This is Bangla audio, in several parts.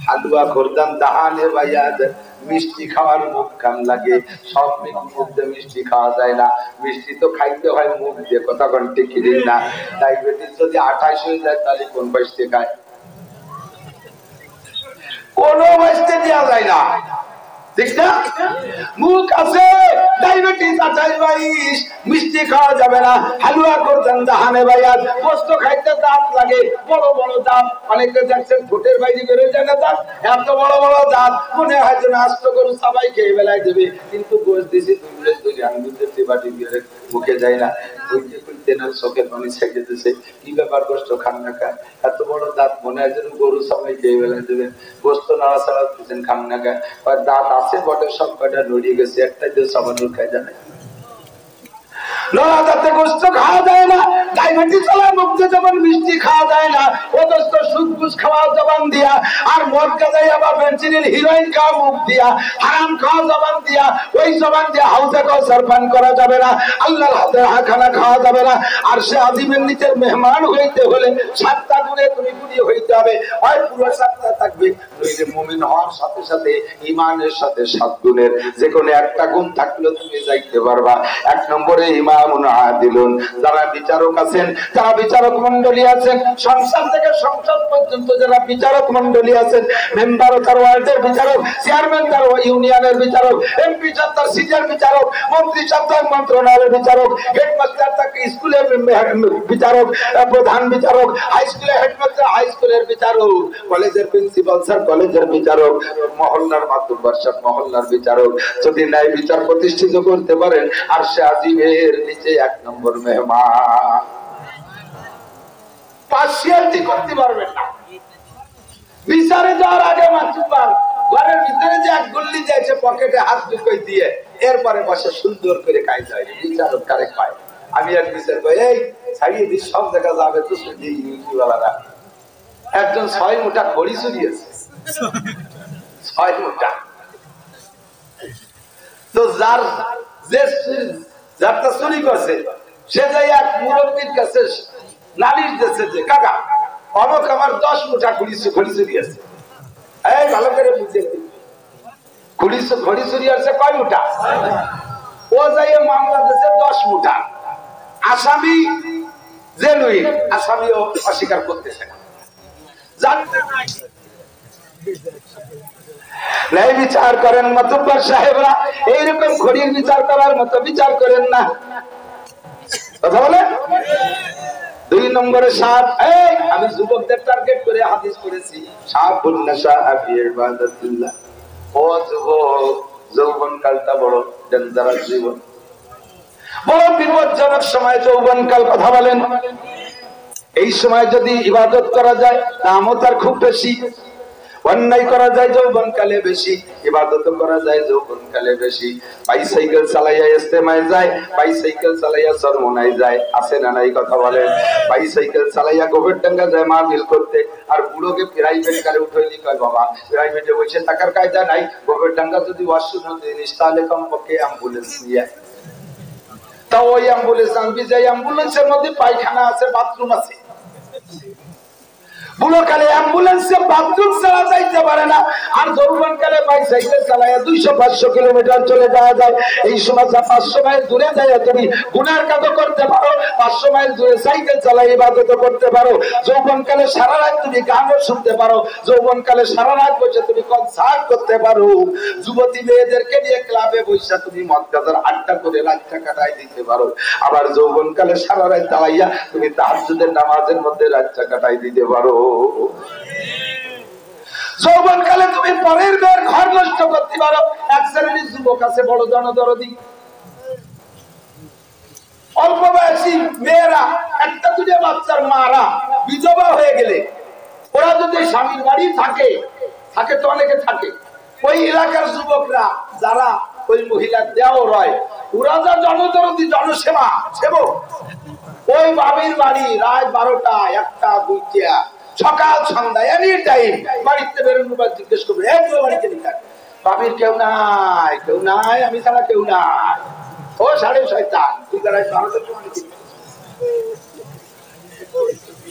হালুয়া খোরদান দাহানে বায়াদ, মিষ্টি খাওয়ার মুখ কান লাগে, সব মুখ দিয়ে মিষ্টি খাওয়া যায় না, মিষ্টি তো খাইতে হয় মুখ দিয়ে, কথা কন্টে কিনে না। ডায়াবেটিস যদি 28 হয়ে যায় তাহলে কোন বয়সে খায়? কোনো বয়সে দেওয়া যায় না, ঠিক না? মুখ আছে ডায়াবেটিস 28-22, মিষ্টি খাওয়া যাবে না। হালুয়া করতেন জাহানে ভাইয়ার, গোস্ত খাইতে দাঁত লাগে, বড় বড় দাঁত, অনেকে দেখছেন ঠোঁটের বাইরে বেরোয় যায় না দাঁত, এত বড় বড় দাঁত, মনে হয় যেন আস্ত গরু সবাই খেয়ে বেলায় দেবে, কিন্তু গোস্ত দিছি দুই আঙ্গুলের চেবাটি দিয়ে মুখে যায় না। বইতে বইতে না চোখের পানি ছেঁকে দিছে, কি ব্যাপার গোস্ত খান না খায়, এত বড় দাঁত, মনে হয় যেন গরু সবাই খেয়ে বেলায় দেবে, গোস্ত নাড়াচাড়া দিচ্ছেন খান না খায়। দাঁত আছে বটে, সব কয়টা নড়িয়ে গেছে, একটা দিয়ে সবার খায় জানে লড়া দাঁতে গোস্ত খাওয়া যায় না। ডায়াবেটিস চলার মধ্যে যেমন মিষ্টি খাওয়া যায় না, অথচ সুদ ঘুষ খাওয়া জবান দিয়া, আর মদ গাঁজাই আবার ফেন্সিডিল হিরোইন খাওয়া মুখ দিয়া, হারাম খাওয়া জবান দিয়া, ওই জবান দিয়ে হাউজে কাউসার পান করা যাবে না, আল্লাহর হাতের খানা খাওয়া যাবে না। আর সে আজিমের নিচের মেহমান হইতে হলে 7টা গুণে তুমি গুণী হইতে হবে, হয় পুরো 7টা থাকবে, নইলে মুমিন হওয়ার সাথে সাথে ইমানের সাথে 7 গুণের যে কোনো একটা গুণ থাকলে তুমি যাইতে পারবা। 1 নম্বরে ইমামুন আদিলুন, যারা বিচারক আছেন, যারা বিচারক মণ্ডলী আছেন, সংসদ থেকে সংসদ পর্যন্ত যারা বিচারক মণ্ডলী আছেন, মেম্বার তার ওয়ার্ডের বিচারক, চেয়ারম্যান তার ইউনিয়নের বিচারক, এমপি তার সিটির বিচারক, মন্ত্রী তার মন্ত্রণালয়ের বিচারক, হেডমাস্টার তার স্কুলের বিচারক, প্রধান বিচারক, হাই স্কুলের হেডমাস্টার হাই স্কুলের বিচারক, কলেজের প্রিন্সিপাল স্যার কলেজের বিচারক, মহল্লার মাতব্বর সাহেব মহল্লার বিচারক। যদি ন্যায় বিচার প্রতিষ্ঠিত করতে পারেন, আর সে আজিমের নিচে 1 নম্বর মেহমান, পার্সিয়ালিটি করতে পারবেন না। বিচারে যাওয়ার আগে মাতব্বর ঘরের ভিতরে যে 1 গুল্লি যাইছে পকেটে হাত ঢুকাই দিয়ে, এরপরে বসে সুন্দর করে কাজ হয়, বিচারক কারে পায়। আমি এক বিচার কই, এই ছাড়িয়ে দিস, সব জায়গা যাবে তো শুধু ইউটিওয়ালারা। একজন 6 মুঠা খড়ি চুরিয়েছে, 6 মুঠা। তো যারটা চুরি করছে সে যাই এক মুরব্বীর কাছে নালিশ দিচ্ছে যে, কাকা অমুক আমার 10 মুঠা খড়ি চুরিয়েছে। এই ভালো করে বুঝে, খড়ি চুরি আছে কয় মুঠা? ও যাই মামলা দিচ্ছে 10 মুঠা। আসামি জেনুইন, আসামিও অস্বীকার করতেছে না, জানতে নাই। ন্যায় বিচার করেন মাতব্বর সাহেবরা, এইরকম খড়ির বিচার করার মতো বিচার করেন না, কথা বলে। 2 নম্বরে সাপ, আমি যুবকদের টার্গেট করে হাদিস করেছি, সাপুন নাশা ফি ইবাদাতিল্লাহ। ও যুবক, যৌবনকালটা বড় ডেঞ্জারাস জীবন, বড় বিপজ্জনক সময় যৌবনকাল, কথা বলেন। এই সময় যদি ইবাদত করা যায় দামও তার খুব বেশি, অন্যায় করা যায় যৌবনকালে বেশি, ইবাদত করা যায় যৌবনকালে বেশি। বাইসাইকেল চালাইয়া ইস্তেমায় যায়, বাইসাইকেল চালাইয়া চরমনায় যায়, আছে না নাই, কথা বলেন। বাইসাইকেল চালাইয়া গোবরডাঙ্গা যায় মাহফিল করতে, আর বুড়োকে প্রাইভেট কারে উঠাইলি, কয় বাবা প্রাইভেটে বসে থাকার কায়দা নাই, গোবরডাঙ্গা যদি ওয়াশরুম জিনিস তাহলে কমপক্ষে অ্যাম্বুলেন্স নিয়ে, তাও ওই অ্যাম্বুলেন্স আনবি, যাই অ্যাম্বুলেন্সের মধ্যে পায়খানা আছে, বাথরুম আছে। বুড়োকালে অ্যাম্বুলেন্সে বাথরুম ছাড়া যাইতে পারে না, আর যৌবনকালে বাইসাইকেল চালাইয়া 200-500 কিলোমিটার চলে যাওয়া যায়। এই সময় 500 মাইল দূরে যাইয়া তুমি গুনার কাজও করতে পারো, 500 মাইল দূরে সাইকেল চালাই ইবাদত করতে পারো। যৌবনকালে সারা রাত তুমি গানও শুনতে পারো, যৌবনকালে সারা রাত বসে তুমি কনসার্ট করতে পারো, যুবতী মেয়েদেরকে নিয়ে ক্লাবে বসে তুমি মদ গাঁজার আড্ডা করে রাতটা কাটাই দিতে পারো। আবার যৌবনকালে সারা রাত দাঁড়াইয়া তুমি তাহাজ্জুদের নামাজের মধ্যে রাতটা কাটাই দিতে পারো। যৌবনকালে তুমি পরের মেয়ের ঘর নষ্ট করতে পারো। এক শ্রেণীর যুবক আছে বড় জনদরদি, অল্প বয়সী মেয়েরা, 1-2 বাচ্চার মারা বিধবা হয়ে গেলে, ওরা যদি স্বামীর বাড়ি থাকে তো অনেকে থাকে, ওই এলাকার যুবকরা যারা ওই মহিলা দেও রয়, ওরা যা জনদরদি জনসেবা সেবক, ওই বাবির বাড়ি রাত 12টা 1টা 2টা সকাল সন্ধ্যা এনি টাইম বাড়িতে বেরোনো বা জিজ্ঞেস করবে, বাড়িতে বাবির কেউ নাই, আমি ছাড়া কেউ নাই, ও সাড়ে শয়তান,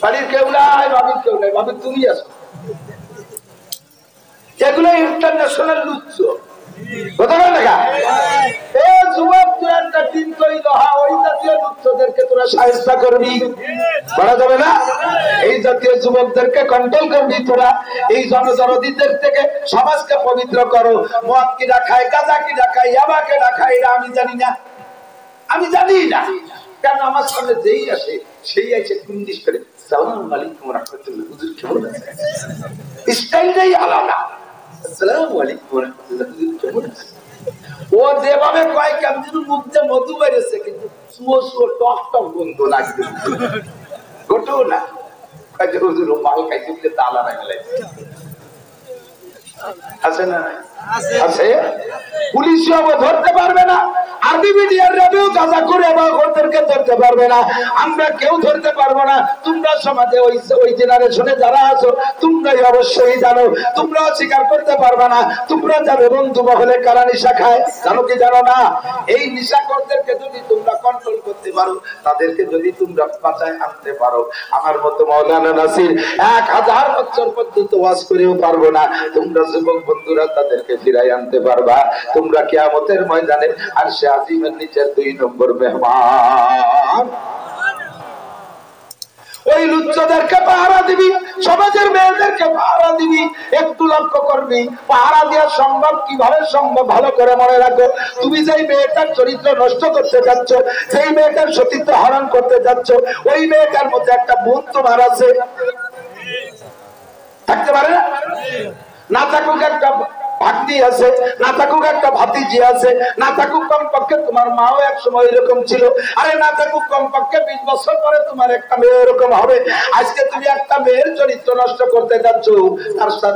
বাড়ির কেউ নাই, বাবির কেউ নাই, বাবির তুমি আছো। ইন্টারন্যাশনাল লুচ্ছ কথা বল না এ যুবক তুই একটা দিন তৈরি হা ওই জাতীয় লুচ্ছদেরকে তোরা সাহায্য করবি করা যাবে না এই জাতীয় যুবকদেরকে কন্ট্রোল করবি তোরা এই জনদরদীদের থেকে সমাজকে পবিত্র করো মদ কিনা খায় গাঁজা কিনা খায় ইয়াবা কিনা খায় এটা আমি জানি না আমি জানি না কারণ আমার সামনে যেই আসে সেই আছে কুন্দিস করে আসসালামু আলাইকুম ওয়া রাহমাতুল্লাহ হুজুর কেমন আছেন স্টাইলটাই আলাদা আসসালামু আলাইকুম ওয়া রাহমাতুল্লাহ হুজুর কেমন আছেন ও যেভাবে কয় কেমন মুখ দিয়ে মধু বেরিয়েছে কিন্তু সুয়ো সুয়ো টক টক গন্ধ লাগবে গোটো না কাজে হুজুর মাল খাইতে তালা রাখলে আছে না আছে পুলিশও ধরতে পারবে না আরবি মিডিয়ার রেভিউ গাজা করে ওদেরকে ধরতে পারবে না আমরা কেউ ধরতে পারবো না তোমরা সমাজে ওই জেনারেশনে যারা আছো তোমরাই অবশ্যই জানো তোমরাও স্বীকার করতে পারবে না তোমরা যাবে বন্ধু মহলে কারা নিশা খায় জানো কি জানো না এই নিশাখোরদেরকে যদি তোমরা কন্ট্রোল করতে পারো তাদেরকে যদি তোমরা বাঁচায় আনতে পারো আমার মতো মাওলানা নাসির 1000 বছর পর্যন্ত ওয়াজ করেও পারবো না তোমরা যুবক বন্ধুরা তাদেরকে ফিরাই আনতে পারবা তোমরা কিয়ামতের ময়দানে আরশে আজিমের নিচের 2 নম্বর মেহমান ওই লুচ্চদেরকে পাহারা দিবি সমাজের মেয়েদেরকে পাহারা দিবি একটু লক্ষ্য করবি পাহারা দেওয়া সম্ভব কিভাবে সম্ভব ভালো করে মনে রাখো তুমি যেই মেয়েটার চরিত্র নষ্ট করতে যাচ্ছ যেই মেয়েটার সতীত্ব হরণ করতে যাচ্ছ ওই মেয়েটার মধ্যে একটা বোন তোমার আছে থাকতে পারে না থাকুক একটা ভাগ্নি আছে না থাকুক একটা ভাতিজি আছে না থাকুক কমপক্ষে তোমার মাও এক সময় এরকম ছিল আরে না থাকুক কমপক্ষে 20 বছর পরে তোমার একটা মেয়ে এরকম হবে আজকে তুমি একটা মেয়ের চরিত্র নষ্ট করতে যাচ্ছ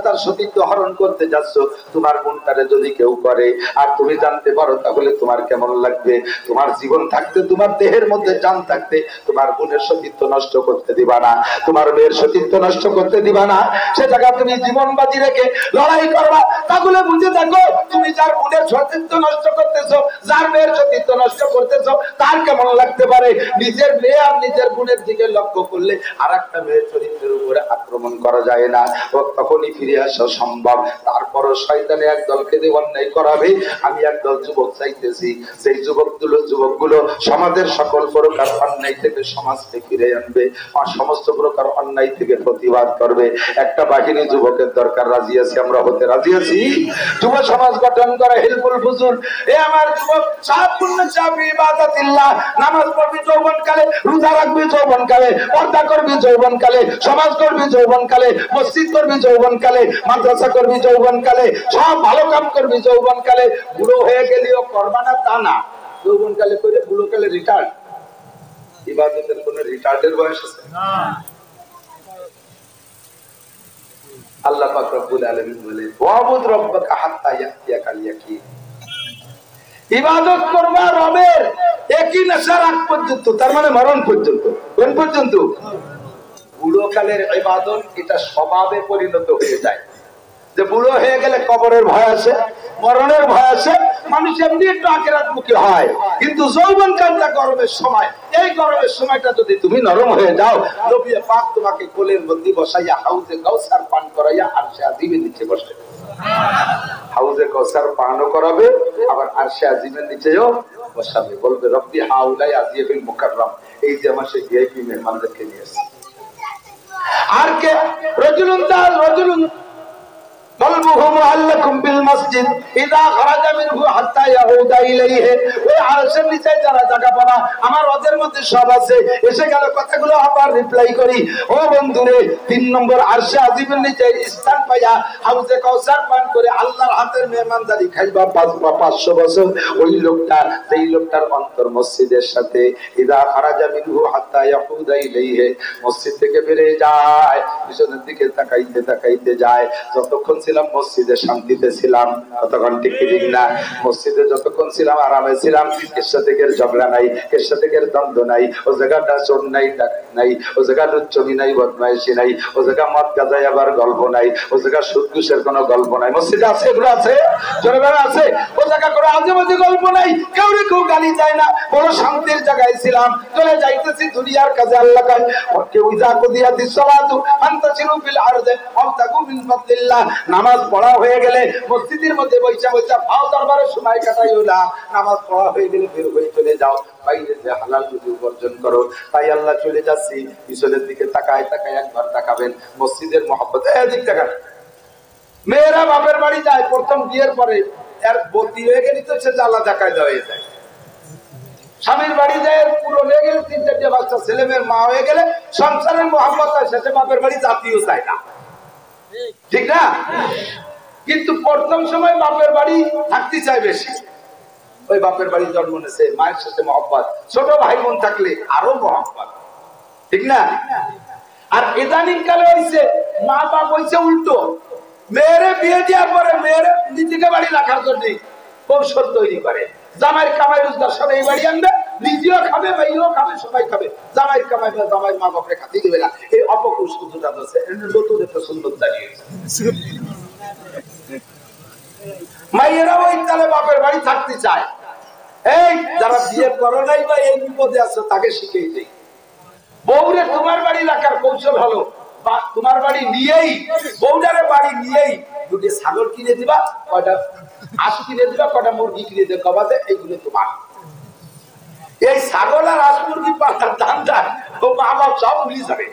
তার সতীত্ব হরণ করতে যাচ্ছ তোমার বোনটারে যদি কেউ করে আর তুমি জানতে পারো তাহলে তোমার কেমন লাগবে তোমার জীবন থাকতে তোমার দেহের মধ্যে জান থাকতে তোমার বোনের সতীত্ব নষ্ট করতে দিবা না তোমার মেয়ের সতীত্ব নষ্ট করতে দিবা না সে জায়গা তুমি জীবন বাজি রেখে লড়াই করবা তাহলে বুঝে দেখো তুমি যার বোনের সতীত্ব নষ্ট করতেছো যার মেয়ের সতীত্ব নষ্ট করতেছো তার কেমন লাগতে পারে নিজের মেয়ে আর নিজের বোনের দিকে লক্ষ্য করলে আর একটা মেয়ের চরিত্রের উপরে আক্রমণ করা যায় না ও তখনই ফিরে আসা সম্ভব তারপরও শয়তানে এক দলকে দিয়ে অন্যায় করাবে আমি একদল যুবক চাইতেছি সেই যুবকগুলো সমাজের সকল প্রকার অন্যায় থেকে সমাজকে ফিরে আনবে আর সমস্ত প্রকার অন্যায় থেকে প্রতিবাদ করবে একটা বাহিনী যুবকের দরকার রাজি আছি আমরা হতে রাজি আছি যুব সমাজ গঠন করে হিলফুল ফুজুল এ আমার যুবক সাহাবুল্লাহ চাবি ইবাদাতিল্লাহ নামাজ পড়বি যৌবনকালে রোজা রাখবি যৌবনকালে পর্দা করবি যৌবনকালে সমাজ করবি যৌবনকালে মসজিদ করবি যৌবনকালে মাদ্রাসা করবি যৌবনকালে সব ভালো কাম করবি যৌবনকালে বুড়ো হয়ে গেলেও করবা না তা না যৌবনকালে করে বুড়োকালে রিটায়ার্ড ইবাদতের কোনো রিটায়ার্ডের বয়স আছে না আল্লাহ পাক রব্বুল আলামিন বলে ওয়াবুদ রাব্বাকা হাত্তা ইয়াতিয়াকাল ইয়াকিন ইবাদত করবা রবের ইয়াকিন আসার আগ পর্যন্ত তার মানে মরণ পর্যন্ত কোন পর্যন্ত বুড়ো কালের ইবাদত এটা স্বভাবে পরিণত হয়ে যায় যে বুড়ো হয়ে গেলে কবরের ভয় আছে মরণের ভয় আছে মানুষ এমনি একটু আখিরাতমুখী হয় কিন্তু যৌবন কালটা গরমের সময় এই গরমের সময়টা যদি তুমি নরম হয়ে যাও নবী পাক তোমাকে কোলের মধ্যে বসাইয়া হাউজে কাউসার পান করাইয়া আরশে আজিমের নিচে বসাবে হাউজে কাউসার পানও করাবে আবার আরশে আজিমের নিচেও বসাবে বলবে রব্বি হাউলাই আজিয়াবিল মুকাররম এই যে আমার সেই ভিআইপি মেহমানদেরকে নিয়ে এসেছে আর কে রজুলুন قلبه معلق بالمسجد اذا خرج منه حتى يعود اليه ওই আরশের নিচে যারা জায়গা পাবা আমার রজের মধ্যে সব আছে এসে গেল কথাগুলো আবার রিপ্লাই করি ও বন্ধুরে 3 নম্বর আরশে আজিমের নিচে স্থান পায়া হাউজে কাউসার পান করে আল্লাহর হাতের মেহমানদারি খাইবা 500 বছর ওই লোকটা সেই লোকটার অন্তর মসজিদের সাথে ইদা খারাজা মিনহু হাত্তা ইয়াউদ ইলাইহি মসজিদ থেকে বেরিয়ে যায় পিছনের দিকে তাকাইতে তাকাইতে যায় যতক্ষণ ছিলাম মসজিদে শান্তিতে ছিলাম ততক্ষণ ঠিক না মসজিদে যতক্ষণ ছিলাম আরামে ছিলাম এর সাথে ঝগড়া নাই এর সাথে দ্বন্দ্ব নাই ও জায়গাটা চোর নাই নাই, ও জায়গা লুচ্চমি নাই, বদমাইশি নাই, ও জায়গা মদ গাঁজা আবার গল্প নাই, ও জায়গা সুদ ঘুষের কোনো গল্প নাই। মসজিদে আছে এগুলো আছে, জনগণের আছে। ও জায়গা করে আজে বাজে গল্প নাই, কেউ কেউ গালি যায় না, বড় শান্তির জায়গায় ছিলাম, চলে যাইতেছি দুনিয়ার কাজে। আল্লাহ কয় কেউ ইজা কুদিয়াতিস সালাতু ফান্তাশিরু ফিল আরদি ওয়াবতাগু মিন ফাদলিল্লাহ। নামাজ পড়া হয়ে গেলে মসজিদের মধ্যে বৈশা বৈশা ফাও দরবারে সময় কাটাইও না, নামাজ পড়া হয়ে গেলে বের হয়ে চলে যাও, বাইরে যে হালাল রুজি উপার্জন করো। তাই আল্লাহ চলে যাচ্ছি, পিছনের দিকে তাকায় তাকায় একবার তাকাবেন, মসজিদের মহব্বত এদিক তাকান। মেয়েরা বাপের বাড়ি যায় প্রথম বিয়ের পরে, এর বতি হয়ে গেলে তো সে জ্বালা জাকায় হয়ে যায়। স্বামীর বাড়ি যায় পুরো হয়ে গেলে, 3-4 বাচ্চা ছেলে মেয়ের মা হয়ে গেলে সংসারের মহব্বত হয়, শেষে বাপের বাড়ি জাতীয় চায় না, ঠিক না? কিন্তু প্রথম সময় বাপের বাড়ি থাকতে চায় বেশি। ওই বাপের বাড়ি জন্ম নেছে, মায়ের সাথে মহব্বত, ছোট ভাই বোন থাকলে আরো মহব্বত, ঠিক না? আর ইদানিং কালে হয়েছে মা বাপ হয়েছে উল্টো, মেয়েরে বিয়ে দেওয়ার পরে মেয়েরে নিজেকে বাড়ি রাখার জন্য কৌশল তৈরি করে। জামাইয়ের কামাই রোজগার সব এই বাড়ি আনবে, নিজেও খাবে, ভাইও খাবে, সবাই খাবে। জামাইয়ের কামাই জামাইয়ের মা বাপরে খাতে দিবে না, এই অপকৌশল দুটা আছে। নতুন একটা সুন্দর দাঁড়িয়েছে। মাইয়েরা ওই তালে বাপের বাড়ি থাকতে চায়। এই যারা বিয়ে করো নাই বা এই বিপদে আছে তাকে শিখিয়ে দেই, বউরে তোমার বাড়ি রাখার কৌশল হলো তোমার বাড়ি নিয়েই, বউটারে বাড়ি নিয়েই দুটি ছাগল কিনে দিবা, কয়টা হাঁস কিনে দিবা, কয়টা মুরগি কিনে দেবে, কবাতে এইগুলো তোমার। এই ছাগল আর হাঁস মুরগি পাতার দামটা ও মা বাপ সব ভুলে যাবে,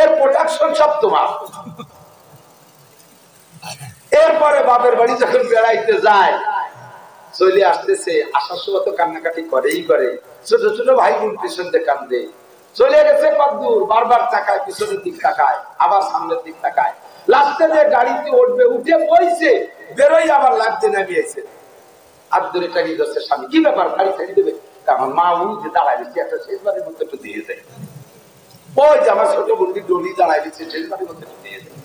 এর প্রোডাকশন সব তোমার। এরপরে বাপের বাড়ি যখন বেড়াইতে যায়, চলে আসতেছে, আসার সময় তো কান্নাকাটি করেই করে, ছোট ছোট ভাই বোন পিছনে কান্দে। চলে গেছে কদ্দূর, বারবার তাকায়, পিছনের দিক তাকায়, আবার সামনের দিক তাকায়। লাস্টে যে গাড়িতে উঠবে, উঠে বইছে, বেরোই আবার লাগতে নামিয়েছে। আর ধরে টাড়ি ধরছে স্বামী, কি ব্যাপার গাড়ি ছাড়ি দেবে? আমার মা উনি যে দাঁড়ায় দিচ্ছে, একটা শেষবারের মধ্যে একটু দিয়ে যায়। ওই যে আমার ছোট বোনটি ডলি দাঁড়ায় দিচ্ছে, শেষবারের মধ্যে একটু দিয়ে যায়।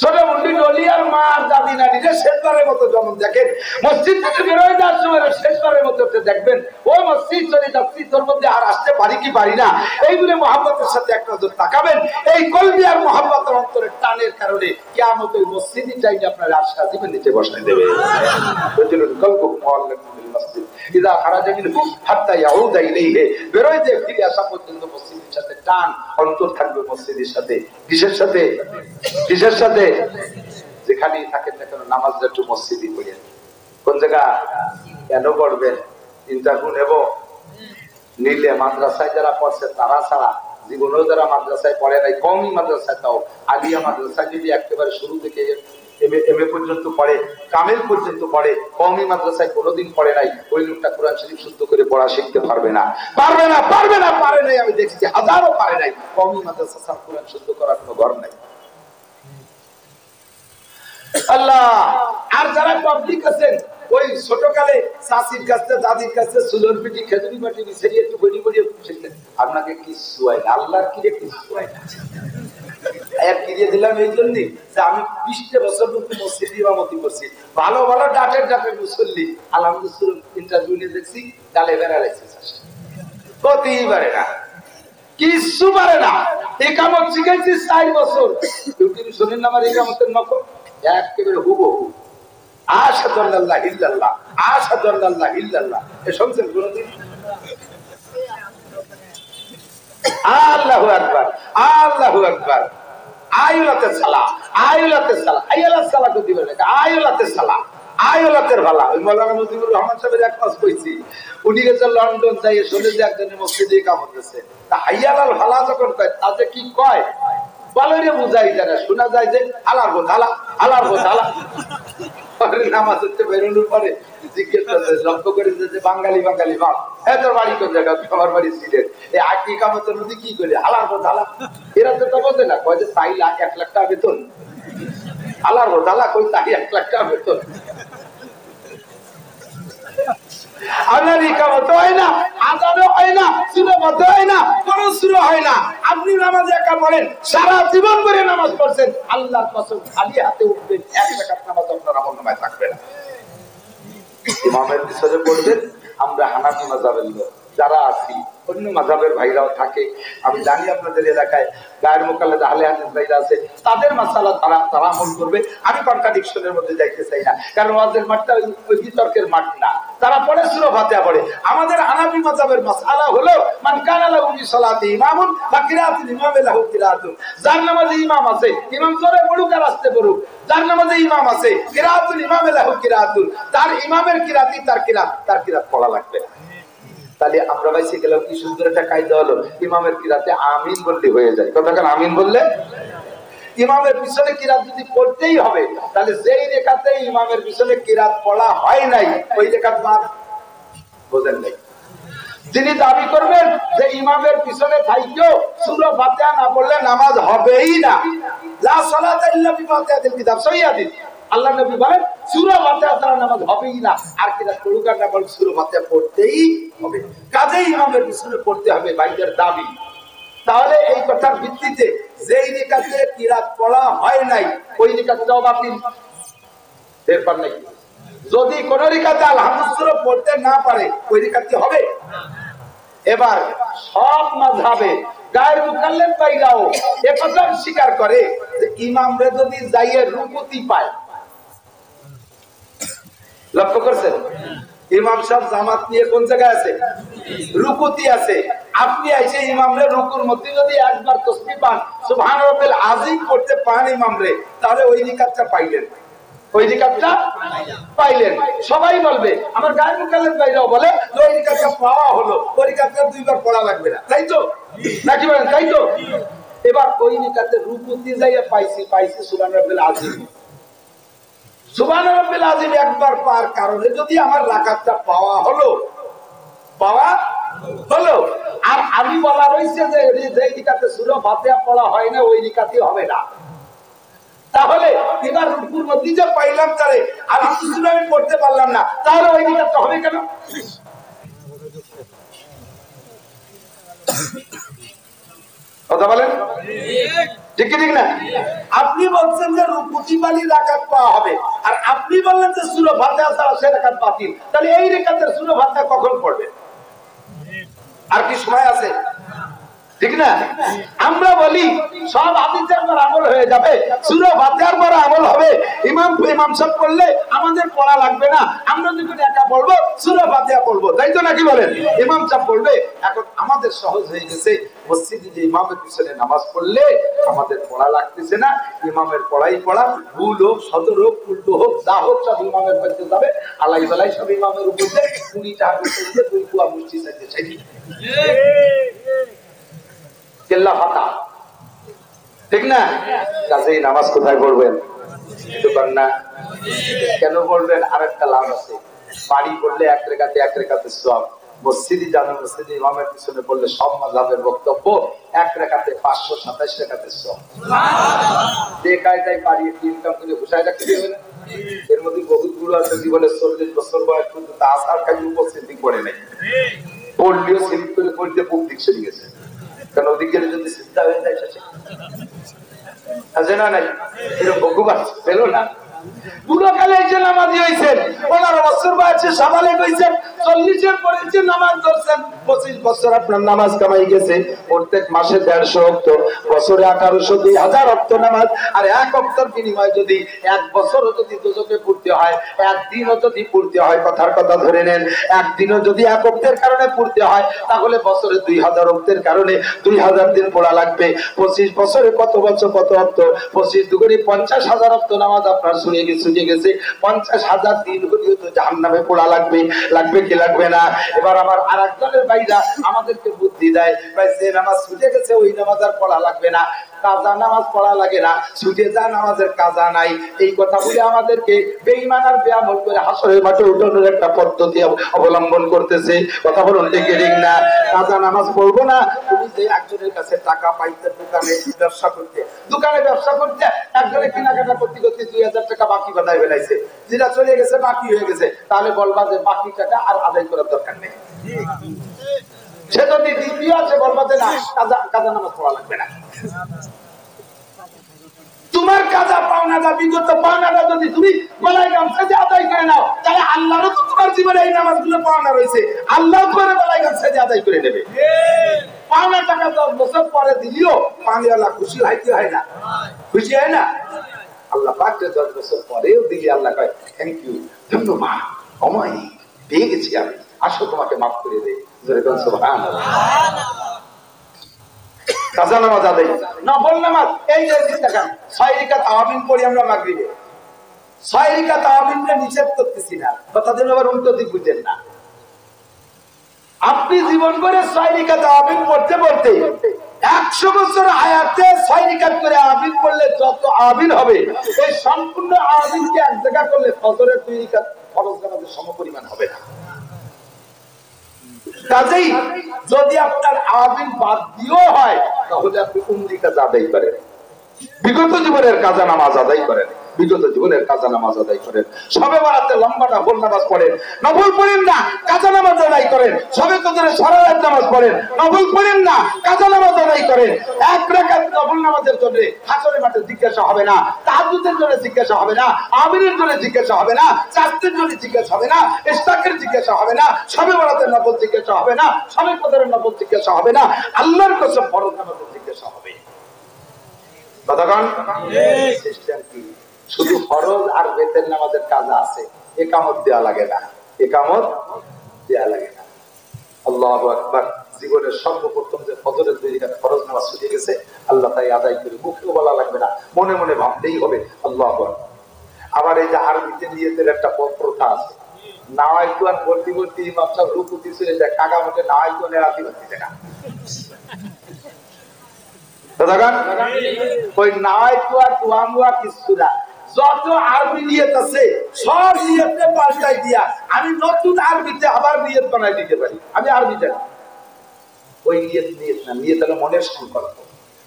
ছোট মুন্ডি ডলি আর মা আর দাদি নানিরে শেষবারের মতো যেমন দেখেন, মসজিদ থেকে বেরোয় যাওয়ার সময় শেষবারের মতো দেখবেন, ওই মসজিদ চলে যাচ্ছি, তোর মধ্যে আর আসতে পারি কি পারি না, এইগুলো মহব্বতের সাথে এক নজর তাকাবেন। এই কলবি আর মহব্বতের অন্তরের টানের কারণে কিয়ামত ওই মসজিদই চাইলে আপনার আর সাজিবের নিচে বসাই দেবে। বেরোয় যে ফিরে আসা পর্যন্ত মসজিদের সাথে টান, অন্তর থাকবে মসজিদের সাথে। কিসের সাথে? কিসের সাথে? যেখানেই থাকেন না কেন নামাজটা একটু মসজিদই পড়েন। কোন জায়গা কেন পড়বেন? ইন্টারভিউ নেব, নিলে মাদ্রাসায় যারা পড়ছে তারা ছাড়া জীবনেও যারা মাদ্রাসায় পড়ে নাই, কমই মাদ্রাসায়, তাও আলিয়া মাদ্রাসায় যদি একেবারে শুরু থেকে এম এ পর্যন্ত পড়ে, কামেল পর্যন্ত পড়ে, কমই মাদ্রাসায় কোনোদিন পড়ে নাই, ওই লোকটা কোরআন শরীফ শুদ্ধ করে পড়া শিখতে পারবে না, পারবে না, পারবে না, পারে নাই। আমি দেখছি হাজারও পারে নাই, কমই মাদ্রাসা ছাড়া কোরআন শুদ্ধ করার কোনো ঘর নাই। আল্লাহ। আর যারা পাবলিক আছেন, ওই ছোটকালে চাষির কাছে, দাদির কাছে সুলোর পিটি, খেজুরি পাটি মিশিয়ে একটু বড়ি বড়ি শিখলেন, আপনাকে কিছু হয় না, আল্লাহর কিরে কিছু হয় না। কিনে দিলাম এই জন্যে যে আমি 20 বছর মসজিদে ইমামতি করছি, ভালো ভালো ডাটের ডাটের মুসল্লি, আলহামদুলিল্লাহ ইন্টারভিউ নিয়ে দেখছি গালে বেড়া রেখেছে, কতই পারে না, কিছু পারে না। একামত শিখেছি 4 বছর, তুমি শোনেন আমার একামতের নকল একেবারে হুবহু, আশহাদু আল্লা ইল্লাল্লাহ, আশহাদু আল্লা ইল্লাল্লাহ, এ শুনছেন কোনদিন? আল্লাহু আকবার, আল্লাহু আকবার, আয়ুলাতে সালাম, আয়ুলাতে সালাম, আয়ুলাতে সালাম করতে পারে না, আয়ুলাতে সালাম, আয়ুলাতের ভালা। ওই মাওলানা মুজিবুর রহমান সাহেবের এক কাজ কইছি, উনি গেছে লন্ডন, যাই শুনে যে একজনের মসজিদে ইকামত দিতেছে, তা হাইয়ালাল ভালা যখন কয়, তাতে কি কয় বলরে বুঝাই যায় না, শোনা যায় যে আলার গো ধালা, আলার গো ধালা। নামাজ হচ্ছে বেরোনোর পরে জিজ্ঞেস করছে, লক্ষ্য করে যে বাঙালি বাঙালি বাপ, হ্যাঁ তোর বাড়ি কোন জায়গা? আমার বাড়ি সিলেট। এই আকি কামতের মধ্যে কি করে আলার গো ধালা, এরা তো বোঝে না, কয় যে তাই 1 লাখ টাকা বেতন, আলার গো ধালা কই তাই 1 লাখ টাকা বেতন। আপনার ইকামত হয় না, আযানও হয় না, সুন্নাত হয় না, কোন সূরা হয় না, আপনি নামাজ একা পড়েন, সারা জীবন ধরে নামাজ পড়ছেন, আল্লাহর কসম খালি হাতে উঠবেন, 1 রাকাত নামাজ আপনার আমলনামায় থাকবে না। ইমামের পিছনে পড়বেন, আমরা হানাফি মাযহাবের লোক, যারা আছি, অন্য মাযহাবের ভাইরাও থাকে, আমি জানি আপনাদের এলাকায় গায়ের মোকাল্লাদ আহলে হাদিস ভাইরা আছে, তাদের মাসালা তারা আমল করবে। আমি কন্ট্রাডিকশনের মধ্যে যাইতে চাই না, কারণ ওয়াজের মাঠটা ওই বিতর্কের মাঠ না। তারা পড়ে সূরা ফাতিহা পড়ে। আমাদের হানাফি মাযহাবের মাসআলা হলো মান কানা লাহু বিসালাতি ইমামুন ফা কিরাতুল ইমামি লাহু কিরাতুন। যার নামাজে ইমাম আছে, ইমাম জোরে পড়ুক আর আস্তে পড়ুক, যার নামাজে ইমাম আছে, কিরাতুল ইমামি লাহু কিরাতুন, তার ইমামের কিরাতি তার কিরাত পড়া লাগবে। তাহলে আমরা বাইসে গেলাম কি সুন্দর একটা কায়দা হলো, ইমামের কিরাতে আমিন বলতে হয়ে যায়। কথাখান আমিন বললে ইমামের পিছনে কিরাত যদি পড়তেই হবে, তাহলে যেই রেখাতে ইমামের পিছনে কিরাত পড়া হয় নাই ওই রেখাত বাদ। বোঝেন নাই? যিনি দাবি করবেন যে ইমামের পিছনে থাইকেও সূরা ফাতিহা না পড়লে নামাজ হবেই না, লা সালাতা ইল্লা বিফাতিহাতিল কিতাব, সহিহ হাদিস। আল্লাহ নবী বলেন সূরা ফাতিহা ছাড়া নামাজ হবেই না, আর কিরাত পড়ুক আর না পড়ুক সূরা ফাতিহা পড়তেই হবে। কাজেই ইমামের পিছনে পড়তে হবে বাইদের দাবি। তাহলে এই কথার ভিত্তিতে যেই রেখাতে কিরাত পড়া হয় নাই ওই রেখাটাও বাতিল। এরপর নাকি যদি কোন রেখাতে আলহামদুলিল্লাহ পড়তে না পারে ওই রেখাতে হবে। এবার সব মাযহাবে গায়ের মুকাল্লিদ ভাইরাও একথা স্বীকার করে যে ইমামরে যদি যাইয়ে রুকুতি পায়, লক্ষ্য করছেন ইমাম সাহেব জামাত নিয়ে কোন জায়গায় আছে, রুকুতি আছে, আপনি এসে ইমামরে রুকুর মধ্যে যদি একবার তাসবিহ পান সুবহান রাব্বিল আযীম করতে পান ইমামরে, তাহলে ওই রিকাতটা পাইলেন, ওই রিকাতটা পাইলেন। সবাই বলবে, আমার গায়ের মুকাল্লিদ ভাইরাও বলে ওই রিকাতটা পাওয়া হলো, ওই রিকাতটা দুইবার পড়া লাগবে না, তাই তো নাকি বলেন? তাই তো। এবার ওই রিকাতে রুকুতি যাইয়া পাইছি সুবহান রাব্বিল আযীম, সুবহান রাব্বিল আযীম একবার পাওয়ার কারণে যদি আমার রাকাতটা পাওয়া হলো, আর আমি বলা রয়েছে যে যেই রিকাতে সূরা ফাতিহা পড়া হয় না ওই রিকাতই হবে না, তাহলে এবার রুকুর মধ্যে যে পাইলাম তারে আলহামদুলিল্লাহ আমি পড়তে পারলাম না, তাহলে ওই রিকাতটা হবে কেন? কথা বলেন ঠিক ঠিক না? আপনি বলছেন যে রুকুতি পালি রাকাত পাওয়া হবে, আর আপনি বললেন যে সূরা ফাতিহা ছাড়া সে রাকাত বাতিল, তাহলে এই রাকাতের সূরা ফাতিহা কখন পড়বে? আর কি সময় আছে? ঠিক না? আমরা বলি সব হাদিসের পর আমল হয়ে যাবে, সূরা ফাতিহার পর আমল হবে। ইমাম সাহেব পড়লে আমাদের পড়া লাগবে না, আমরা যখন একা পড়বো সূরা ফাতিহা পড়বো, তাই তো নাকি বলেন? ইমাম সাহেব পড়বে। এখন আমাদের সহজ হয়ে গেছে, মসজিদে যে ইমামের পিছনে নামাজ পড়লে আমাদের পড়া লাগতেছে না, ইমামের পড়াই পড়া, ভুল হোক সদর হোক উল্টো হোক যা হোক সব ইমামের কাছে যাবে, আলাই বেলায় সব ইমামের উপর দিয়ে 20 টাকা করে 2 কুয়া মুষ্টি চাইতে চাই। ঠিক না? কাজেই নামাজ কোথায় পড়বেন? না কেন পড়বেন? আর একটা লাভ আছে, বাড়ি পড়লে এক রেখাতে সওয়াব, মসজিদে জামে মসজিদে ইমামের পিছনে পড়লে সব মাযহাবের বক্তব্য এক রেখাতে 527 রেখাতে সওয়াব। যে কায়দায় বাড়ি ইনকাম করে ঘুষায় রাখতে হবে না, এর মধ্যে বহুত গুলো আছে জীবনে 40 বছর বয়স পর্যন্ত আসার খাই উপস্থিতি পড়ে নাই, পড়লেও স্লিপ করে পড়তে বুক দিক চলে গেছে, কারণ ওদিকে যদি চিন্তা হয়ে যায় শেষে আছে না নাই, এরকম বহু আছে পেল না। পুরো কালে যে নামাজি হয়েছেন 15 বছর বয়সে সাবালে হয়েছেন, 40-এর পরে নামাজ ধরছেন, 25 বছর আপনার নামাজ কামাই গেছে, প্রত্যেক মাসে 150 ওয়াক্ত, বছরে 1800 2000 ওয়াক্ত নামাজ, আর এক ওয়াক্তের বিনিময়ে যদি এক বছরও যদি দোজখে পড়তে হয়, একদিনও যদি পড়তে হয়, কথার কথা ধরে নেন, একদিনও যদি এক ওয়াক্তের কারণে পড়তে হয়, তাহলে বছরে 2000 ওয়াক্তের কারণে 2000 দিন পড়া লাগবে। 25 বছরে কত বছর কত ওয়াক্ত? 25 দুগুণে 50,000 ওয়াক্ত নামাজ আপনার শুনে গেছে, 50,000 দিন হলেও তো জাহান্নামে পড়া লাগবে কি লাগবে না? এবার আমার আরেকজনের ভাইরা আমাদেরকে বুদ্ধি দেয়, ভাই যে নামাজ ছুটে গেছে ওই নামাজ আর পড়া লাগবে না, কাজা নামাজ পড়া লাগে না, ছুটে যা নামাজের কাজা নাই, এই কথা বলে আমাদেরকে বেঈমান আর বেআমল করে হাসরের মাঠে উঠানোর একটা পদ্ধতি অবলম্বন করতেছে। কথা বলুন ঠিক না? কাজা নামাজ পড়বো না, তুমি যে একজনের কাছে টাকা পাইতে দোকানে ব্যবসা করতে একজনের কেনাকাটা করতে 2000 টাকা বাকি বানায় ফেলাইছে, যেটা চলে গেছে বাকি হয়ে গেছে, তাহলে বলবা যে বাকি টাকা আর আদায় করার দরকার নেই। সে যদি দ্বিতীয় আছে বলবা যে না কাজা নামাজ পড়া লাগবে না। তোমার কাজা পাওনাটা বিগত পাওনাটা যদি তুমি গলায় গামছা দিয়ে আদায় করে নাও, তাহলে আল্লাহরও তো তোমার জীবনে এই নামাজগুলো পাওনা রয়েছে, আল্লাহ করে বেলায় গাছে আদায় করে নেবে। পাওনা টাকা 10 বছর পরে দিলেও পানিওয়ালা খুশি হয় কি হয় না? খুশি হয় না? আল্লাহ পাককে 10 বছর পরেও দিলে আল্লাহ কয় থ্যাংক ইউ, ধন্যবাদ, সময় পেয়ে গেছি আমি, আসো তোমাকে মাফ করে দেই। সুবহানাল্লাহ। কাজা নামাজ আদায়, নফল নামাজ এই যে দেখেন 6 রাকাত আমিন পড়ি আমরা মাগরিবে, 6 রাকাত আমিনকে নিষেধ করতেছি না, কথাদের আবার উল্টো দিক বুঝেন না। আপনি জীবন করে 6 রাকাত আমিন পড়তে পড়তে 100 বছর হায়াতে 6 রাকাত করে আমিন পড়লে যত আমিন হবে, এই সম্পূর্ণ আমিনকে এক জায়গা করলে ফজরের 2 রাকাত ফরজ নামাজের সমপরিমাণ হবে না। কাজেই যদি আপনার আমিন বাদ দিয়েও হয় তাহলে আপনি উমরি কাজা আদায় করেন, বিগত জীবনের কাজা নামাজ আদায় করেন, বিগত জীবনের কাজা নামাজ আদায় করেন। সবে বরাতে লম্বা নফল নামাজ পড়েন, নফল পড়েন না কাজা নামাজ আদায় করেন। সবে কদরে সারা রাত নামাজ পড়েন, নফল পড়েন না কাজা নামাজ আদায় করেন। এক রাকাত নফল নামাজের জন্য হাসরের মাঠে জিজ্ঞাসা হবে না, তাহাজ্জুদের জন্য জিজ্ঞাসা হবে না, আমিনের জন্য জিজ্ঞাসা হবে না, চাঁদের জন্য জিজ্ঞাসা হবে না, ইশতাকের জিজ্ঞাসা হবে না, সবে বরাতের নফল জিজ্ঞাসা হবে না, সবে কদরের নফল জিজ্ঞাসা হবে না, আল্লাহর কসম ফরজ নামাজের জিজ্ঞাসা হবে। কথাগণ সিস্টেম কি? শুধু ফরজ আর বেতের নামাজের কাজ আছে, একামত দেয়া লাগে না, একামত দেয়া লাগে না। আল্লাহু আকবার। জীবনের সর্বপ্রথম যে ফজরের 2 রাকাত ফরজ নামাজ ছুটে গেছে, আল্লাহ তাই আদায় করে, মুখেও বলা লাগবে না, মনে মনে ভাবতেই হবে আল্লাহু আকবার। আবার এই যে আরবিতে নিয়তের একটা প্রথা আছে, নাওয়াইতুয়ান ভর্তি ভর্তি ইমাম সাহেব রুকু দিছে, যে কাগা মতে নাওয়াইতুয়ানের রাতি হচ্ছে না। ওই নাওয়াইতুয়া তুয়ামুয়া কিছু না, যত আরবি নিয়ত আছে সব নিয়তে পাল্টাই দিয়া আমি নতুন আরবিতে আবার নিয়ত বানাই দিতে পারি। আমি আরবি জানি, ওই নিয়ত না, নিয়ত হলো মনের সংকল্প।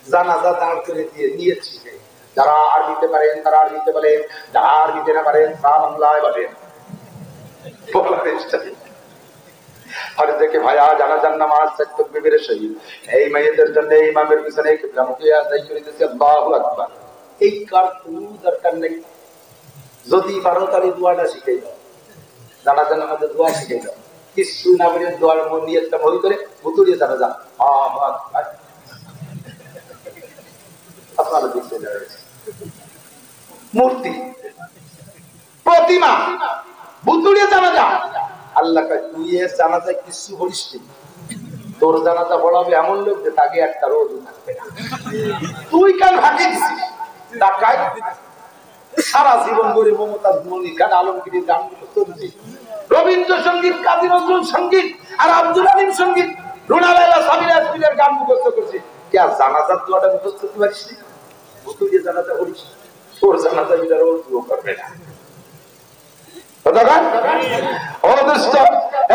জানাজা দাঁড় করে দিয়ে নিয়ত শিখে, যারা আরবিতে পারেন তারা আরবিতে বলেন, যারা আরবিতে না পারেন তারা বাংলায় বলেন। আর দেখে ভাইয়া জানাজার নামাজ তাকবীরের সহিত এই মাইয়াদের জন্য ইমামের পিছনে কিবলামুখী আদায় করে দিয়েছে, আল্লাহু আকবার। এই কার কোনো দরকার নেই, যদি পারো তাহলে দোয়াটা শিখাই দাও, জানাজার নামাজের দোয়া শিখাই দাও। কিছু না বলে দোয়ার মন নিয়তটা ভয় করে ভুতুড়িয়ে জানাজা আল্লাহু আকবার। আপনারা দেখতে মূর্তি, প্রতিমা, ভুতুড়িয়ে জানাজা। আল্লাহ কয় তুই এর জানাজায় কিছু বলিস নি, তোর জানাজা পড়াবে এমন লোক যে তাকে একটা রোজ থাকবে না। তুই কাল ভাগে দিছিস, সারা জীবন ধরে মমতাজ মনির গান, আলমগীরের গানগুলো চলছে, রবীন্দ্রসঙ্গীত, কাজী নজরুল সঙ্গীত আর আব্দুল আলিম সঙ্গীত, রুনা লায়লা, সাবিনা ইয়াসমিনের গান মুখস্থ করছে। কে আর জানাজার দোয়াটা মুখস্থ করতে পারিস নি? ভুতুড়িয়ে জানাজা বলিস, তোর জানাজা এটা রোজ করবে না।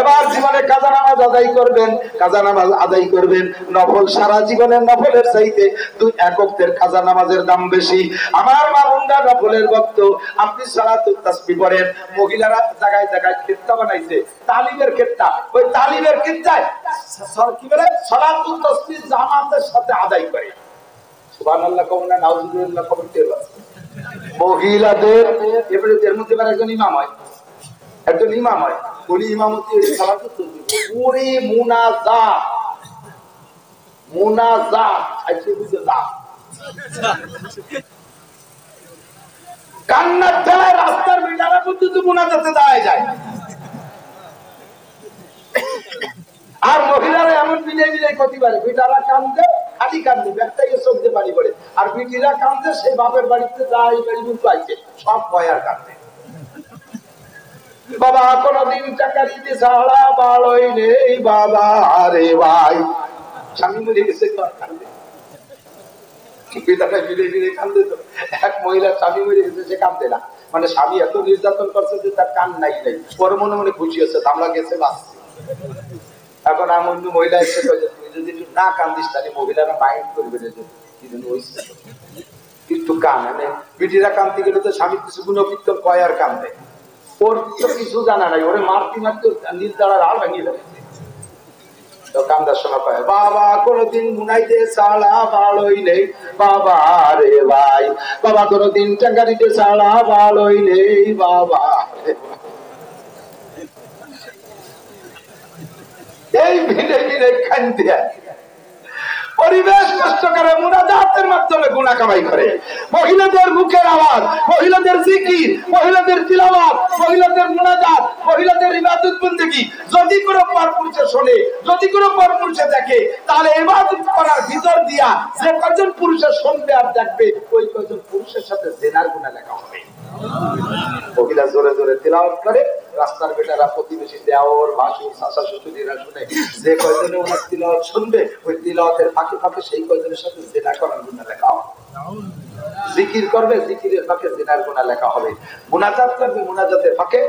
এবার জীবনে কাজা নামাজ আদায় করবেন, কাজা নামাজ আদায় করবেন। নফল সারা জীবনের নফলের চাইতে 2 এককের কাজা নামাজের দাম বেশি। আমার মা বোনরা নফলের ভক্ত, আপনি সালাতুত তাসবিহ পড়েন। মহিলারা জায়গায় জায়গায় ক্ষেত্তা বানাইছে, তালিমের ক্ষেত্তা, ওই তালিমের ক্ষেত্তায় কি বলে সালাতুত তাসবিহ জামাতের সাথে আদায় করে। সুবহানাল্লাহ কও না, নাউজুবিল্লাহ কও, মহিলাদের এর মধ্যে একজন ইমাম হয়, একজন ইমাম হয়, উনি ইমামতি পুরি মুনাজাত, মুনাজাত আইছে বুঝে না, কান্নার ঠেলায় রাস্তার বিটারা পর্যন্ত মুনাজাতে দাঁড়ায় যায়। আর মহিলারা এমন বিজয় বিজয় ক্ষতি পারে, বিটারা কান্দে, খালি কান্দে, ব্যাগটাকে চোখ দিয়ে বাড়ি পড়ে, আর বিটিরা কান্দে, সেই বাপের বাড়িতে যাই বাড়ি কিন্তু আইছে, সব ভয় আর কান্দে। বাবা কোনদিন চাকরি দিয়ে ছাড়া বাড়ই নেই বাবা রে ভাই, স্বামী মরে গেছে কান্দে, ফিরে ফিরে কান্দে। তো এক মহিলা স্বামী মরে গেছে, সে কান্দে না, মানে স্বামী এত নির্যাতন করছে যে তার কান নাই নাই, ওর মনে মনে খুশি হচ্ছে, আমরা গেছে বাঁচছে। এখন এমন মহিলা এসে তুই যদি না কান্দিস তাহলে মহিলারা মাইন্ড করবে একটু কান, মানে বিটিরা কানতে গেলে তো স্বামী কিছু গুণকীর্তন কয় আর কান্দে, ওর তো কিছু জানা নাই, ওরে মারতে মারতে নিজ দ্বারা রাল ভাঙিয়ে দেবে। তো কান্দার সময় পায় বাবা কোনদিন মুনাইতে ছাড়া ভালোই নেই বাবা রে ভাই, বাবা কোনদিন টাকা দিতে ছাড়া ভালোই নেই বাবা রে। এই ভিড়ে ভিড়ে খান দিয়া পরিবেশ নষ্ট করে, মুনাজাতের মাধ্যমে গুনাহ কামাই করে। মহিলাদের মুখের আওয়াজ, মহিলাদের জিকির, মহিলাদের তিলাওয়াত, মহিলাদের মুনাজাত, মহিলাদের ইবাদত বন্দেগী যদি কোনো পরপুরুষে শোনে, যদি কোনো পরপুরুষে দেখে, তাহলে ইবাদত করার ভিতর দিয়া যে কয়জন পুরুষে শুনবে আর দেখবে, ওই কয়জন পুরুষের সাথে জিনার গুনাহ লেখা হবে। মহিলা জোরে জোরে তিলাওয়াত করে, রাস্তার বেটারা, প্রতিবেশী, দেওর, ভাসুর, চাচা, শ্বশুরেরা শুনে, যে কয়জনে ওনার তিলাওয়াত শুনবে, ওই তিলাওয়াতের ফাঁকে ফাঁকে সেই কয়জনের সাথে জিনা করার গুনাহ লেখা হবে। জিকির করবে, জিকিরের ফাঁকে জিনার গুনাহ লেখা হবে। মুনাজাত করবে, মুনাজাতের ফাঁকে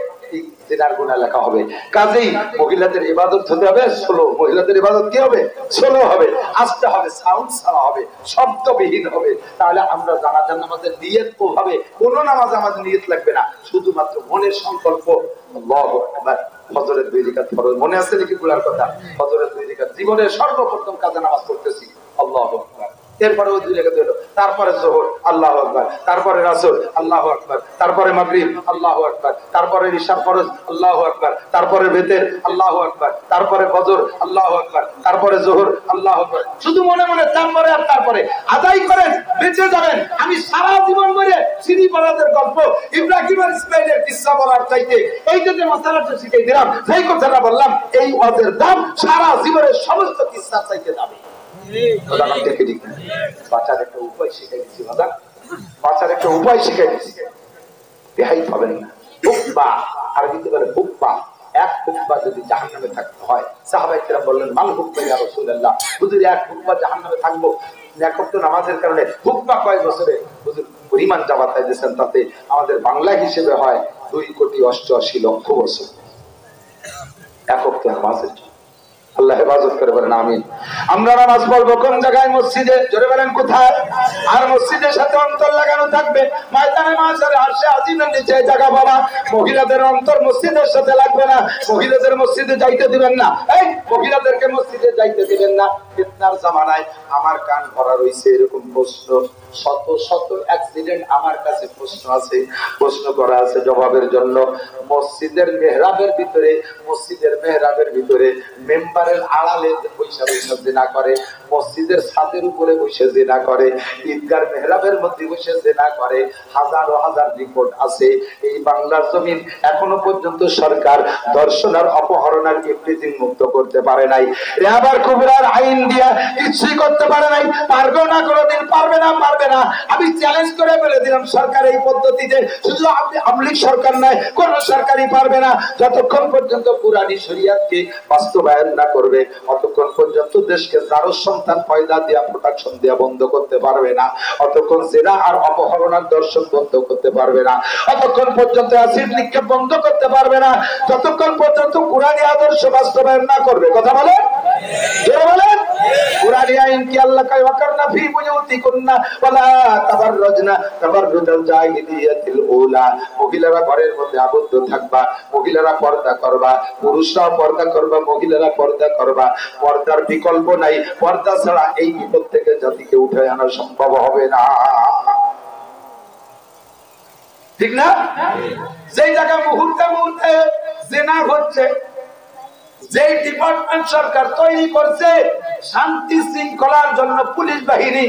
জিনার গুনাহ লেখা হবে। কাজেই মহিলাদের ইবাদত হতে হবে স্লো। মহিলাদের ইবাদত কি হবে? স্লো হবে, আস্তে হবে, সাউন্ড ছাড়া হবে, শব্দবিহীন হবে। তাহলে আমরা জানাজার নামাজের নিয়ত হবে, কোনো নামাজ আমাদের নিয়ত লাগবে না, শুধুমাত্র মনের সংকল্প। আল্লাহু আকবার। ফজরের 2 রাকাত ফরজ, মনে আছে নাকি গুলার কথা? ফজরের 2 রাকাত জীবনের সর্বপ্রথম কাজে নামাজ পড়তেছি, আল্লাহু আকবার। এরপরে 2 রাকাত হলো, তারপরে যোহর, আল্লাহু আকবার, তারপরে আসর, আল্লাহু আকবার, তারপরে মাগরিব, আল্লাহু আকবার, তারপরে ইশা ফরজ, আল্লাহু আকবার, তারপরে বেতের, আল্লাহু আকবার, তারপরে ফজর, আল্লাহু আকবার, তারপরে যোহর, আল্লাহু আকবার। শুধু মনে মনে তারপরে আর তারপরে আদায় করেন, বেঁচে যাবেন। আমি সারা জীবন ধরে সিনি পরাদের গল্প, ইব্রাহিম আর ইসমাইলের কিসসা বলার চাইতে এই যে মাসালাটা শিখাই দিলাম, সেই কথাটা বললাম, এই ওয়াজের দাম সারা জীবনের সমস্ত কিসসা চাইতে যাবে। বাচ্চার একটা উপায় শিখাই দিচ্ছি, বাচ্চার একটা উপায় শিখাই দিচ্ছি, রেহাই পাবেন না। হুকবা, আরবিতে বলে হুকবা, এক হুকবা যদি জাহান্নামে থাকতে হয়, সাহাবায়ে কেরাম বললেন, মাল হুকবা ইয়া রাসূলুল্লাহ, হুজুর এক হুকবা জাহান্নামে থাকবো, এক ওয়াক্ত নামাজের কারণে হুকবা কয় বছরে হুজুর পরিমাণ জাবাতাই দিয়েছেন, তাতে আমাদের বাংলা হিসেবে হয় 2,88,00,000 বছর এক ওয়াক্ত নামাজের জন্য। আল্লাহ হেফাজত করে বলেন আমিন। আমরা নামাজ পড়বো কোন জায়গায়? মসজিদে। জোরে বলেন কোথায়? আর মসজিদের সাথে অন্তর লাগানো থাকবে ময়দানে মাশারে আরশে আজিমের নিচে জায়গা বাবা। মহিলাদের অন্তর মসজিদের সাথে লাগবে না, মহিলাদের মসজিদে যাইতে দিবেন না। এই মহিলাদেরকে মসজিদে যাইতে দিবেন না। ফিতনার জামানায় আমার কান ভরা রইছে এরকম প্রশ্ন, শত শত অ্যাক্সিডেন্ট আমার কাছে প্রশ্ন আছে, প্রশ্ন করা আছে জবাবের জন্য। মসজিদের মেহরাবের ভিতরে, মসজিদের মেহরাবের ভিতরে মেম্বারের আড়ালে বৈশা বৈশা জিনা করে, মসজিদের ছাদের উপরে বসে জিনা করে, ঈদগার মেহরাবের মধ্যে বসে জিনা করে। হাজার হাজার রিপোর্ট আছে। এই বাংলার জমিন এখনো পর্যন্ত সরকার ধর্ষণার, অপহরণের এভরিথিং মুক্ত করতে পারে নাই। আবার কুবরার আইন দিয়া কিছুই করতে পারে নাই, পারবে না, কোনোদিন পারবে না, পারবে না। আমি চ্যালেঞ্জ করে বলে দিলাম, সরকার এই পদ্ধতিতে, শুধু আপনি আমলিক সরকার নয়, কোন সরকারই পারবে না যতক্ষণ পর্যন্ত কুরআনী শরীয়তকে বাস্তবায়ন না করবে, অতক্ষণ পর্যন্ত দেশকে যারো সন্তান পয়দা দিয়া প্রোটেকশন দিয়া বন্ধ করতে পারবে না, অতক্ষণ জিনা আর অপহরণ আর দর্শন বন্ধ করতে পারবে না, অতক্ষণ পর্যন্ত অ্যাসিড নিক্ষেপ বন্ধ করতে পারবে না, যতক্ষণ পর্যন্ত কুরআনী আদর্শ বাস্তবায়ন না করবে। কথা বলেন, জোরে বলেন। কুরআনী আইন কি আল্লাহ কয় ওয়াকারনা ফি বুয়ুতিকুন্না ওয়ালা তাবাররাজনা তাবাররুজাল জাহিলিয়াতিল উলা। মহিলারা ঘরের মধ্যে আবদ্ধ থাকবা, মহিলারা পর্দা করবা, পুরুষরা পর্দা করবা, মহিলারা পর্দা করবা। পর্দার বিকল্প নাই, পর্দা ছাড়া এই বিপদ থেকে জাতিকে উঠে আনা সম্ভব হবে না, ঠিক না? যেই জায়গা মুহূর্তে মুহূর্তে জিনা হচ্ছে, যেই ডিপার্টমেন্ট সরকার তৈরি করছে শান্তি শৃঙ্খলার জন্য পুলিশ বাহিনী,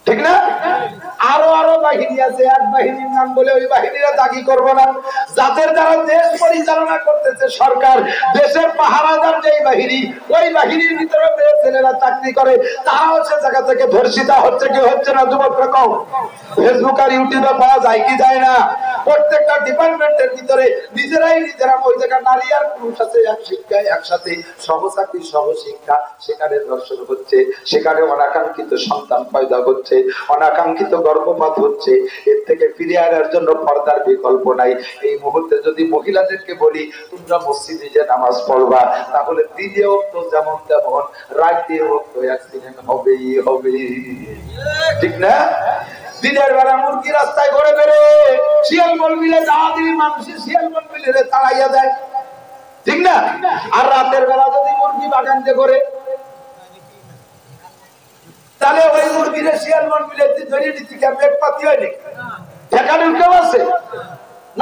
ঠিক না? আরো আরো বাহিনী আছে, এক বাহিনীর নাম বলে ওই বাহিনীরা দাগি করব না, যাদের দ্বারা দেশ পরিচালনা করতেছে সরকার, দেশের পাহারাদার যেই বাহিনী, ওই বাহিনীর ভিতরে ছেলেরা চাকরি করে, তারা হচ্ছে জায়গা থেকে ধর্ষিতা হচ্ছে কি হচ্ছে না? যুবকরা কম, ফেসবুক আর ইউটিউবে পাওয়া যায় কি যায় না? প্রত্যেকটা ডিপার্টমেন্টের ভিতরে নিজেরাই নিজেরা, ওই জায়গা নারী আর পুরুষ আছে এক শিক্ষায় একসাথে, সহচাকরি সহশিক্ষা, সেখানে ধর্ষণ হচ্ছে, সেখানে অনাকাঙ্ক্ষিত সন্তান পয়দা হচ্ছে, অনাকাঙ্ক্ষিত গর্ভপাত হচ্ছে। এর থেকে ফিরে আনার জন্য পর্দার বিকল্প নাই। এই মুহূর্তে যদি মহিলাদেরকে বলি তোমরা মসজিদে যে নামাজ পড়বা, তাহলে দিনেও তো যেমন তেমন, রাতেও তো অ্যাক্সিডেন্ট হবেই হবে, ঠিক না? দিনের বেলা মুরগি রাস্তায় ঘুরে বেড়ে শিয়াল বল মিলে দাদির মানুষের শিয়াল বল মিলে তাড়াইয়া দেয়, ঠিক না? আর রাতের বেলা যদি মুরগি বাগান দিয়ে ঘুরে, তাহলে ওই মুরগির শিয়াল বল মিলে ধরে নিতে পেট পাতি হয়নি, ঠেকানোর কেউ আছে?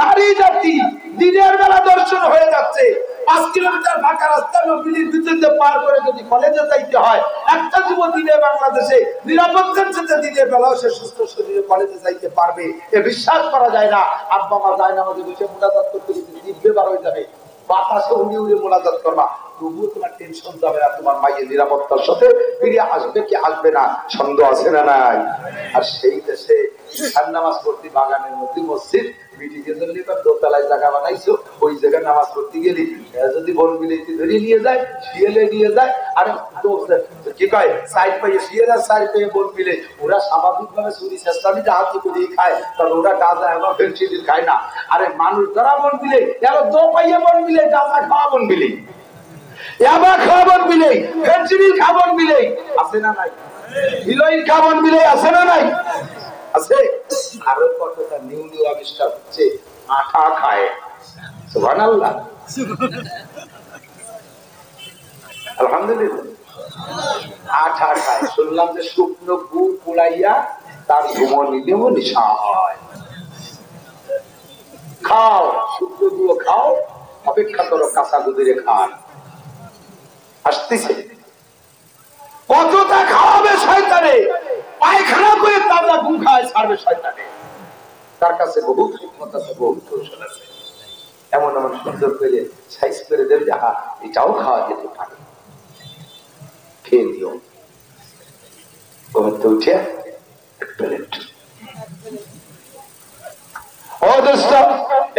নারী জাতি দিনের বেলা দর্শন হয়ে যাচ্ছে, 5 কিলোমিটার ফাঁকা রাস্তা নদীর ভিতরে পার করে যদি কলেজে যাইতে হয়, একটা যুবতী বাংলাদেশে নিরাপত্তার সাথে দিনের বেলাও সে সুস্থ শরীরে কলেজে যাইতে পারবে, এ বিশ্বাস করা যায় না। আব্বা মা যায় না আমাদের বসে মোনাজাত করতে গেলে জিভে বার হয়ে যাবে, বাতাসে উড়ে উড়ে মোনাজাত করবা, তবুও তোমার টেনশন যাবে না, তোমার মায়ের নিরাপত্তার সাথে ফিরে আসবে কি আসবে না সন্দেহ আছে না নাই। আর সেই দেশে নামাজ পড়তে বাগানের মধ্যে মসজিদ দোতলায় জায়গা বানাইছো, ওই জায়গায় নামাজ পড়তে গেলি যদি বন বিলেতি ধরে নিয়ে যায়, শিয়ালে নিয়ে যায়, আরে কি কয় সাইড পাইয়ে শিয়ালে সাইড পেয়ে বন বিলে, ওরা স্বাভাবিক ভাবে চুরি চেষ্টা নিতে হাতি করেই খায়, কারণ ওরা গাঁজা এবার ফেন্সিডিল খায় না। আরে মানুষ ধরা বন বিলে, এবার দো পাইয়ে বন বিলে, গাঁজা খাওয়া বন বিলে, ইয়াবা খাওয়াবন বিলে, ফেন্সিডিল খাবন বিলে, আছে না নাই? হিরোইন খাবন বিলে আছে না নাই? আছে। আরো কতটা নিউ নিউ আবিষ্কার হচ্ছে, আঠা খায়। সুবহানাল্লাহ, আলহামদুলিল্লাহ। আঠা খায়, শুনলাম যে শুকনো গুড় পুড়াইয়া তার ঘুমো নিলেও নিশা হয়। খাও, শুকনো গুঁড়ো খাও, অপেক্ষা করো কাঁচা গুদিরে খান আসতেছে। কতটা খাওয়াবে শয়তানে, পায়খানা করে তাজা ঘুম খায় ছাড়বে শয়তানে। তার কাছে বহু হিকমত আছে, বহু কৌশল আছে। এমন এমন সুন্দর করে সাইজ করে দেবে যে হা এটাও খাওয়া যেতে পারে, খেয়ে দিও। ঘুমাতে উঠে এক প্লেট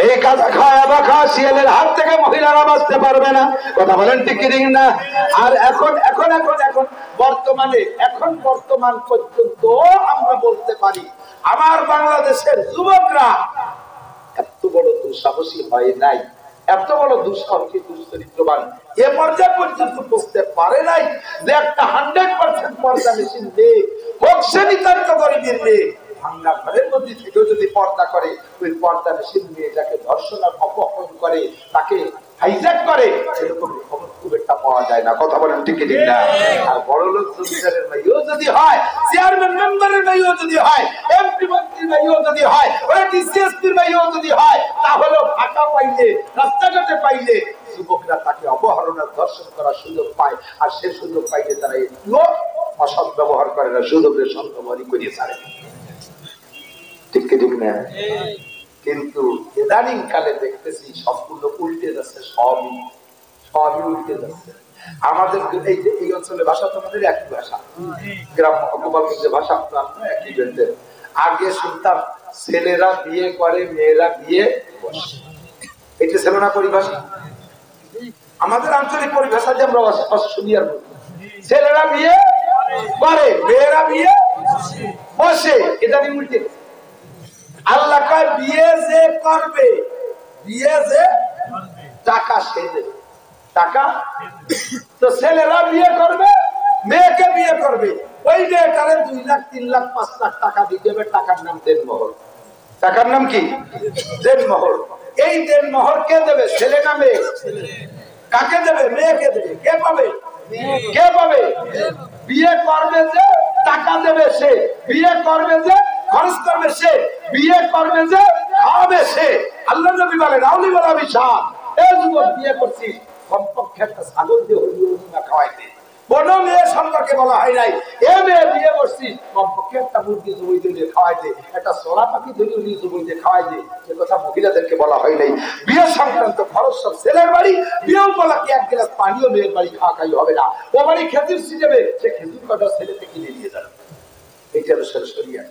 এই কাঁচা খাওয়া বা খাওয়া শিয়ালের হাত থেকে মহিলারা বাঁচতে পারবে না। কথা বলেন ঠিক না? আর এখন এখন এখন এখন বর্তমানে বর্তমান পর্যন্ত আমরা বলতে পারি আমার বাংলাদেশের যুবকরা এত বড় দুঃসাহসী হয় নাই, এত বড় দুঃসাহসী দুশ্চরিত্রবান এ পর্যায়ে পর্যন্ত বুঝতে পারে নাই যে একটা 100% পর্দা মেশিন দিয়ে হোক সে নিতান্ত গরিবের মেয়ে ভাঙ্গা ঘরের মধ্যে থেকেও যদি পর্দা করে, ওই পর্দা মেশিন মেয়েটাকে ধর্ষণ আর অপহরণ করে, তাকে হাইজ্যাক করে, সেরকম খবর খুব একটা পাওয়া যায় না। কথা বলেন ঠিক না? আর বড় লোক জমিদারের মেয়েও যদি হয়, চেয়ারম্যান মেম্বারের মেয়েও যদি হয়, এমপি মন্ত্রীর মেয়েও যদি হয়, ওই ডিসিএসপির মেয়েও যদি হয়, তাহলে ফাঁকা পাইলে, রাস্তাঘাটে পাইলে যুবকরা তাকে অপহরণ আর ধর্ষণ করার সুযোগ পায়। আর সে সুযোগ পাইলে তারা একটুও অসৎ ব্যবহার করে না, সুযোগের সন্ত্রমণি করিয়ে ছাড়ে। ঠিক ঠিক না? কিন্তু ইদানিং কালে দেখতেছি সম্পূর্ণ উল্টে যাচ্ছে, সবই উল্টে যাচ্ছে। আমাদের এই যে এই অঞ্চলের ভাষা তো আমাদের একই ভাষা, গ্রাম গোপালগঞ্জের ভাষা একই বেঁধে। আগে শুনতাম ছেলেরা বিয়ে করে, মেয়েরা বিয়ে বসে, এটা ছিল না পরিভাষা। আমাদের আঞ্চলিক পরিভাষা যে আমরা অস্ট্রেলিয়ার ছেলেরা বিয়ে করে, মেয়েরা বিয়ে বসে, এটা নিয়ে উল্টে। আল্লাহ কয় বিয়ে যে করবে, বিয়ে যে টাকা সে দেবে, টাকা তো ছেলেরা বিয়ে করবে, মেয়েকে বিয়ে করবে, ওই মেয়েটারে 2 লাখ 3 লাখ 5 লাখ টাকা দিয়ে দেবে। টাকার নাম দেনমোহর। টাকার নাম কি? দেনমোহর। এই দেনমোহর কে দেবে? ছেলে না মেয়ে? কাকে দেবে? মেয়েকে দেবে। কে পাবে? কে পাবে? বিয়ে করবে যে টাকা দেবে সে, বিয়ে করবে যে খরচ করবে সে, বিয়ে করবে যে খাওয়াবে সে। আল্লাহ নবী বলেন আউলি বলা বিশাল, এই যুবক বিয়ে করছিস কমপক্ষে একটা ছাগল দিয়ে হরিণ না খাওয়াইতে। কোন মেয়ে সম্পর্কে বলা হয় নাই এ মেয়ে বিয়ে করছিস কমপক্ষে একটা মুরগি জমি দিয়ে খাওয়াইতে, একটা সোনা পাখি ধরে নিয়ে জমি দিয়ে খাওয়াইতে। সে কথা মহিলাদেরকে বলা হয় নাই। বিয়ে সংক্রান্ত খরচ সব ছেলের বাড়ি, বিয়েও বলা কি 1 গ্লাস পানিও মেয়ের বাড়ি খাওয়া খাই হবে না। ও বাড়ি খেজুর ছিটাবে, সে খেজুর কাটা ছেলেকে কিনে নিয়ে যাবে। এটা তো শরিয়া।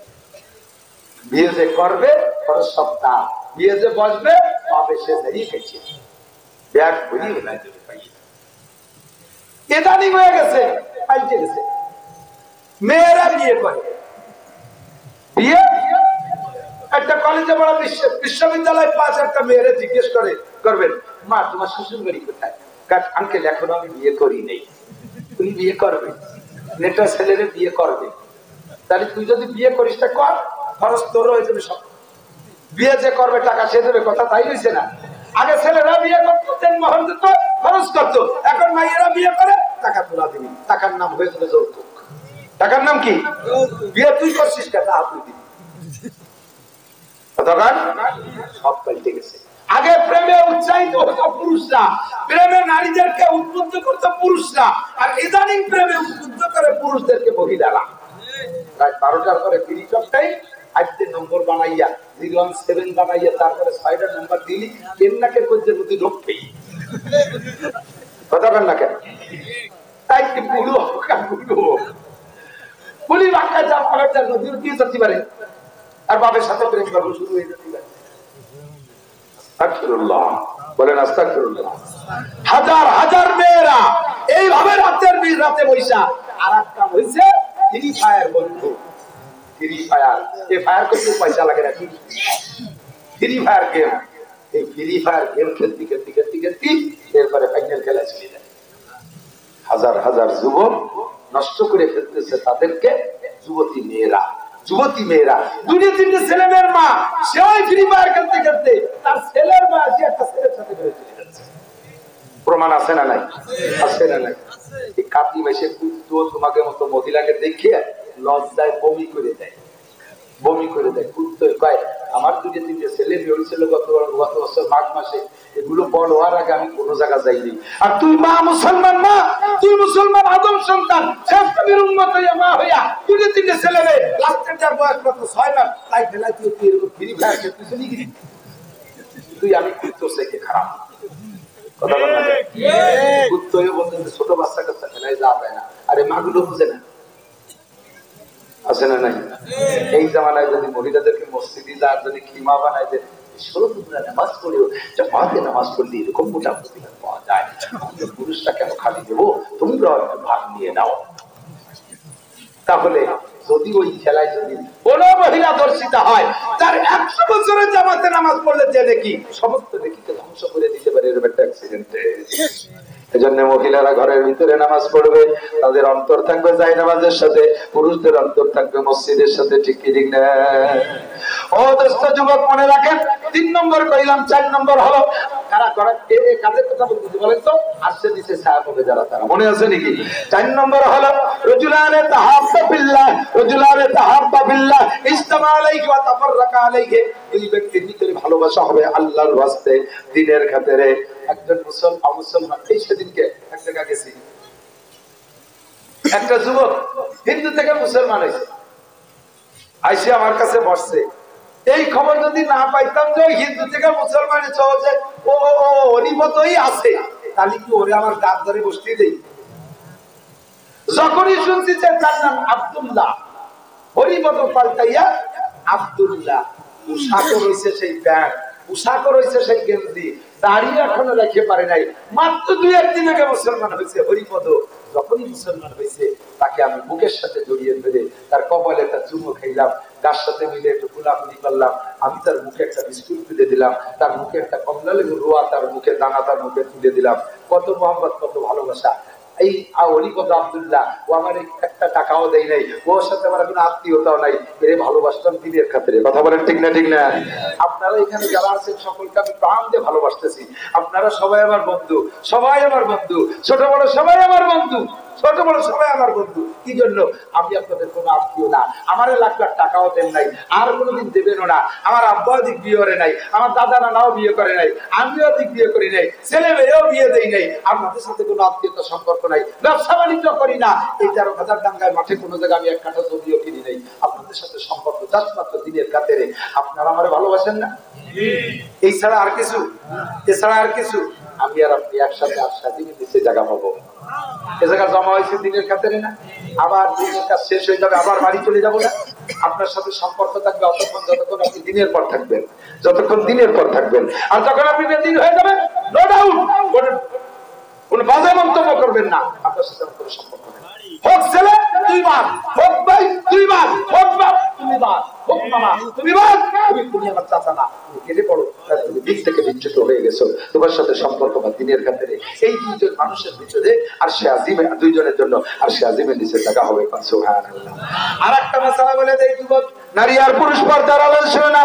বিয়ে যে করবে খরচ সব তা, বিয়ে যে বসবে পাবে সে দাঁড়িয়ে খেয়েছে, ব্যাগ ভরিয়ে না দেবে। ইদানিং হয়ে গেছে, পাল্টে গেছে। মেয়েরা বিয়ে করে, বিয়ে একটা কলেজে বড় বিশ্ববিদ্যালয় 5-8টা মেয়েরা জিজ্ঞেস করবেন মা তোমার শ্বশুর বাড়ি কোথায়? আঙ্কেল এখনো আমি বিয়ে করি নেই। তুমি বিয়ে করবে, নেটা ছেলেরে বিয়ে করবে, তাহলে তুই যদি বিয়ে করিস তা কর, খরচ তোর হয়ে যাবে সব। বিয়ে যে করবে টাকা সে দেবে, কথা তাই হয়েছে না? আগে ছেলেরা বিয়ে করতো, দেনমোহর দিত, খরচ করতো। এখন মাইয়েরা বিয়ে করে, টাকা তোলা দিবি, টাকার নাম হয়ে যাবে যৌতুক। টাকার নাম কি? বিয়ে তুই করছিস কে? টাকা তুই দিবি। সব পাল্টে গেছে। আগে প্রেমে উৎসাহিত হতো পুরুষরা, প্রেমে নারীদেরকে উদ্বুদ্ধ করতো পুরুষরা, আর ইদানিং প্রেমে উদ্বুদ্ধ করে পুরুষদেরকে মহিলারা। রাত 12টার পরে ফ্রি চকটাই আজকে নম্বর বানাইয়া 017 বানাইয়া তারপরে 6টা নম্বর দিলি কেন্নাকে করছে বুদ্ধি ঢোকবেই কথা বল না কেন? তাই কি পুরো পুলি বাক্কা যা পারে যা নদীর দিয়ে যেতে পারে আর বাবার সাথে প্রেম করবো শুরু হয়ে যেতে পারে। আস্তাগফিরুল্লাহ বলেন আস্তাগফিরুল্লাহ। হাজার হাজার মেয়েরা এইভাবে রাতে বৈশা আর এক কাম হয়েছে ফ্রি ফায়ার বন্ধু। ফ্রি ফায়ার এই ফায়ার করতে পয়সা লাগে নাকি? ফ্রি ফায়ার গেম, এই ফ্রি ফায়ার গেম খেলতে খেলতে খেলতে খেলতে এরপরে ফাইনাল খেলা চলে যায়। হাজার হাজার যুবক নষ্ট করে ফেলতেছে তাদেরকে যুবতী মেয়েরা। যুবতী মেয়েরা 2-3 ছেলে মেয়ের মা, সেই ফ্রি ফায়ার খেলতে খেলতে তার ছেলের মা আসি একটা ছেলের সাথে বেড়ে চলে যাচ্ছে। প্রমাণ আছে না নাই? আছে না নাই? এই কাতি মাসে কুত্তো তোমাকে মতো মহিলাকে দেখিয়ে লজ্জায় বমি করে দেয়, বমি করে দেয়। কুত্তো কয় আমার 2-3 ছেলে মেয়ে হয়েছিল গত বছর মাঘ মাসে, এগুলো বড় হওয়ার আগে আমি কোনো জায়গা যাইনি। আর তুই মা মুসলমান মা, তুই মুসলমান আদম সন্তান, শেষ নবীর উম্মত হইয়া মা হইয়া 2-3 ছেলে মেয়ে লাস্টের বয়স মাত্র 6 মাস, তাই ফেলাই তুই এরকম ফ্রি ফায়ার খেলতেছিস নাকি? তুই আমি কুত্তো থেকে খারাপ কথা বল না? কুত্তো বলতে ছোট বাচ্চা কাচ্চা ফেলাই যা পায় না, আরে মাগুলো বুঝে না। আছে না নাই? এই জামানায় যদি মহিলাদেরকে মসজিদে যাওয়ার জন্য খিমা বানায় যে 16 তোমরা নামাজ পড়েও জামাতে নামাজ পড়লে এরকম মোটা প্রতিফল পাওয়া যায়, পুরুষটা কেন খালি দেবো, তোমরা ভাগ নিয়ে নাও। তাহলে যদি ওই খেলায় যদি কোনো মহিলা দর্শিতা হয়, তার 100 বছরের জামাতে নামাজ পড়লে যে দেখি সমস্ত দেখিকে ধ্বংস করে দিতে পারে এরকম একটা অ্যাক্সিডেন্টে। এজন্য মহিলারা ঘরের ভিতরে নামাজ পড়বে, তাদের অন্তর থাকবে জায় নামাজের সাথে, পুরুষদের অন্তর থাকবে মসজিদের সাথে। ঠিক কি ঠিক না? ও দোস্ত যুবক মনে রাখেন, 3 নম্বর কইলাম, 4 নম্বর হলো কারা করে এই কাজের কথা বলতে বলেন তো আসছে দিতে ছায়া পাবে যারা, তারা মনে আছে নাকি? 4 নম্বর হলো রাজুলানে তাহাব্বা বিল্লাহ, রাজুলানে তাহাব্বা বিল্লাহ ইজতামা আলাইহি ওয়া তাফাররাকা আলাইহি। এই ব্যক্তির ভিতরে ভালোবাসা হবে আল্লাহর ওয়াস্তে, দ্বীনের খাতিরে। একজন মুসলমান এই সেদিনকে এক জায়গা গেছি, একটা যুবক হিন্দু থেকে মুসলমান হয়েছে, আইসে আমার কাছে বসছে। এই খবর যদি না পাইতাম যে হিন্দু থেকে মুসলমানে চলছে ও অনিমতই আছে, তাহলে কি ওরে আমার দাঁত ধরে বসতে দেই? যখনই শুনছি যে তার নাম আব্দুল্লাহ, হরিমত পাল্টাইয়া আব্দুল্লাহ, পোশাকও রয়েছে সেই প্যান্ট, পোশাকও রয়েছে সেই গেঞ্জি, দাঁড়িয়ে এখনো রেখে পারে নাই, মাত্র 2-1 দিন আগে মুসলমান হয়েছে হরিপদ। যখনই মুসলমান হয়েছে তাকে আমি বুকের সাথে জড়িয়ে ধরে তার কপালে একটা চুমো খাইলাম, তার সাথে মিলে একটু গোলাগুলি করলাম, আমি তার মুখে একটা বিস্কুট তুলে দিলাম, তার মুখে একটা কমলা লেবুর রোয়া, তার মুখে দানা তার মুখে তুলে দিলাম। কত মোহাম্মদ, কত ভালোবাসা। এই হরিপদ আব্দুল্লাহ ও আমার একটা টাকাও দেয় নাই, ওর সাথে আমার কোনো আত্মীয়তাও নাই, এর ভালোবাসতাম দিনের খাতিরে। কথা বলেন ঠিক না ঠিক না? আপনারা এখানে যারা আছেন সকলকে আমি প্রাণ দিয়ে ভালোবাসতেছি। আপনারা সবাই আমার বন্ধু, সবাই আমার বন্ধু, ছোট বড় সবাই আমার বন্ধু, ছোট বড় সবাই আমার বন্ধু। কি জন্য? আমি আপনাদের কোনো আত্মীয় না, আমার 1 লাখ টাকাও দেন নাই, আর কোনোদিন দেবেনও না। আমার আব্বা দিক বিয়ে করে নাই, আমার দাদা নানাও বিয়ে করে নাই, আমিও দিক বিয়ে করি নাই, ছেলে মেয়েও বিয়ে দেই নাই। আপনাদের সাথে কোনো আত্মীয়তা সম্পর্ক নাই, ব্যবসা বাণিজ্য করি না। এই 13,000 টাঙ্গায় মাঠে কোনো জায়গায় আমি 1 কাঠা জমিও কিনি নাই। আপনাদের সাথে সম্পর্ক জাস্ট মাত্র দিনের খাতিরে। আপনারা আমার ভালোবাসেন না? এই ছাড়া আর কিছু? এছাড়া আর কিছু? আমি আর আপনি একসাথে দিনের নিচে জায়গা পাবো, এ জায়গা জমা হয়েছে দিনের খাতিরে না? আবার দিনের কাজ শেষ হয়ে যাবে, আবার বাড়ি চলে যাবো না? আপনার সাথে সম্পর্ক থাকবে অতক্ষণ যতক্ষণ আপনি দিনের পর থাকবেন, যতক্ষণ দিনের পর থাকবেন। আর যখন আপনি বেদিন হয়ে যাবেন, নো ডাউট কোন বাজে মন্তব্য করবেন না, আপনার সাথে কোনো সম্পর্ক নেই। হোক ছেলে 2 বার, হোক ভাই 2 বার, হোক বাপ 2 বার, হোক মামা 2 বার, তুমি আমার চাচা না, তুমি কেটে পড়ো, তুমি দিক থেকে বিচ্যুত হয়ে গেছো। তোমার সাথে সম্পর্ক বা দিনের খাতিরে এই 2 জন মানুষের ভিতরে আর সে আজিমে 2 জনের জন্য আর সে আজিমের নিচে জায়গা হবে। সুবহানাল্লাহ। আর একটা মাসালা বলে দেই, যুবক নারী আর পুরুষ পর্দার আলোচনা শুনে না।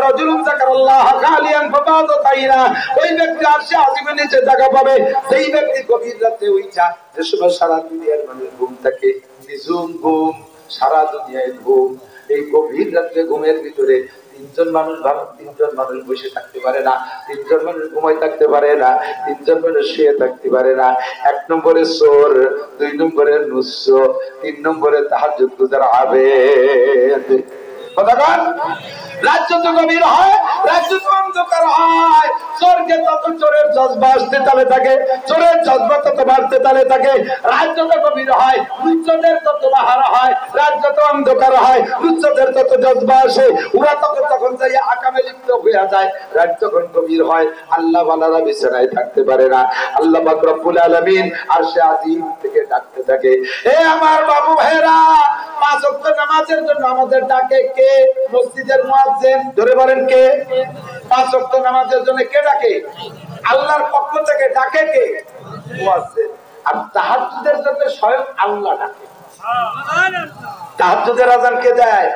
রাজুলুন যাকারাল্লাহ খালিয়ান ফাবাদাতাইনা, ওই ব্যক্তি আর সে আজিমের নিচে জায়গা পাবে সেই ব্যক্তি গভীর রাতে উঠা, যে সময় সারা দুনিয়ার মানুষ ঘুম থাকে, নিজুম ঘুম, সারা দুনিয়ায় ঘুম, এই গভীর রাতে ঘুমের ভিতরে তিনজন মানুষ ভালো, তিনজন মানুষ বসে থাকতে পারে না, তিনজন মানুষ ঘুমাই থাকতে পারে না, তিনজন মানুষ শুয়ে থাকতে পারে না। এক নম্বরে চোর, দুই নম্বরে নুস্য, তিন নম্বরে তাহাজ্জুদ গুজার আবেদ। কথাকার রাজ্য তো গভীর হয়, রাজ্য তো অন্ধকার হয়। চোরকে তত চোরের জজবা আসতে তালে থাকে, চোরের জজবা তত বাড়তে তালে থাকে। রাজ্য তো গভীর হয়, লুচ্চদের তত বাহার হয়। রাজ্য তো অন্ধকার হয়, লুচ্চদের তত জজবা আসে। ওরা তখন যাই আকামে লিপ্ত হয়ে যায়। রাজ্য যখন গভীর হয়, আল্লাহ ওয়ালারা বিছানায় থাকতে পারে না। আল্লাহ পাক রব্বুল আলামিন আরশে আজিম থেকে ডাকতে থাকে, এ আমার বাবু ভাইরা, পাঁচ ওয়াক্ত নামাজের জন্য আমাদের ডাকে কে? মসজিদের মুয়াজ্জিন। ধরে বলেন কে? পাঁচ ওয়াক্ত নামাজের জন্য কে ডাকে? আল্লাহর পক্ষ থেকে ডাকে কে? মুয়াজ্জিন। আর তাহাজ্জুদের জন্য স্বয়ং আল্লাহ ডাকে। তাহাজ্জুদের আযান কে দেয়?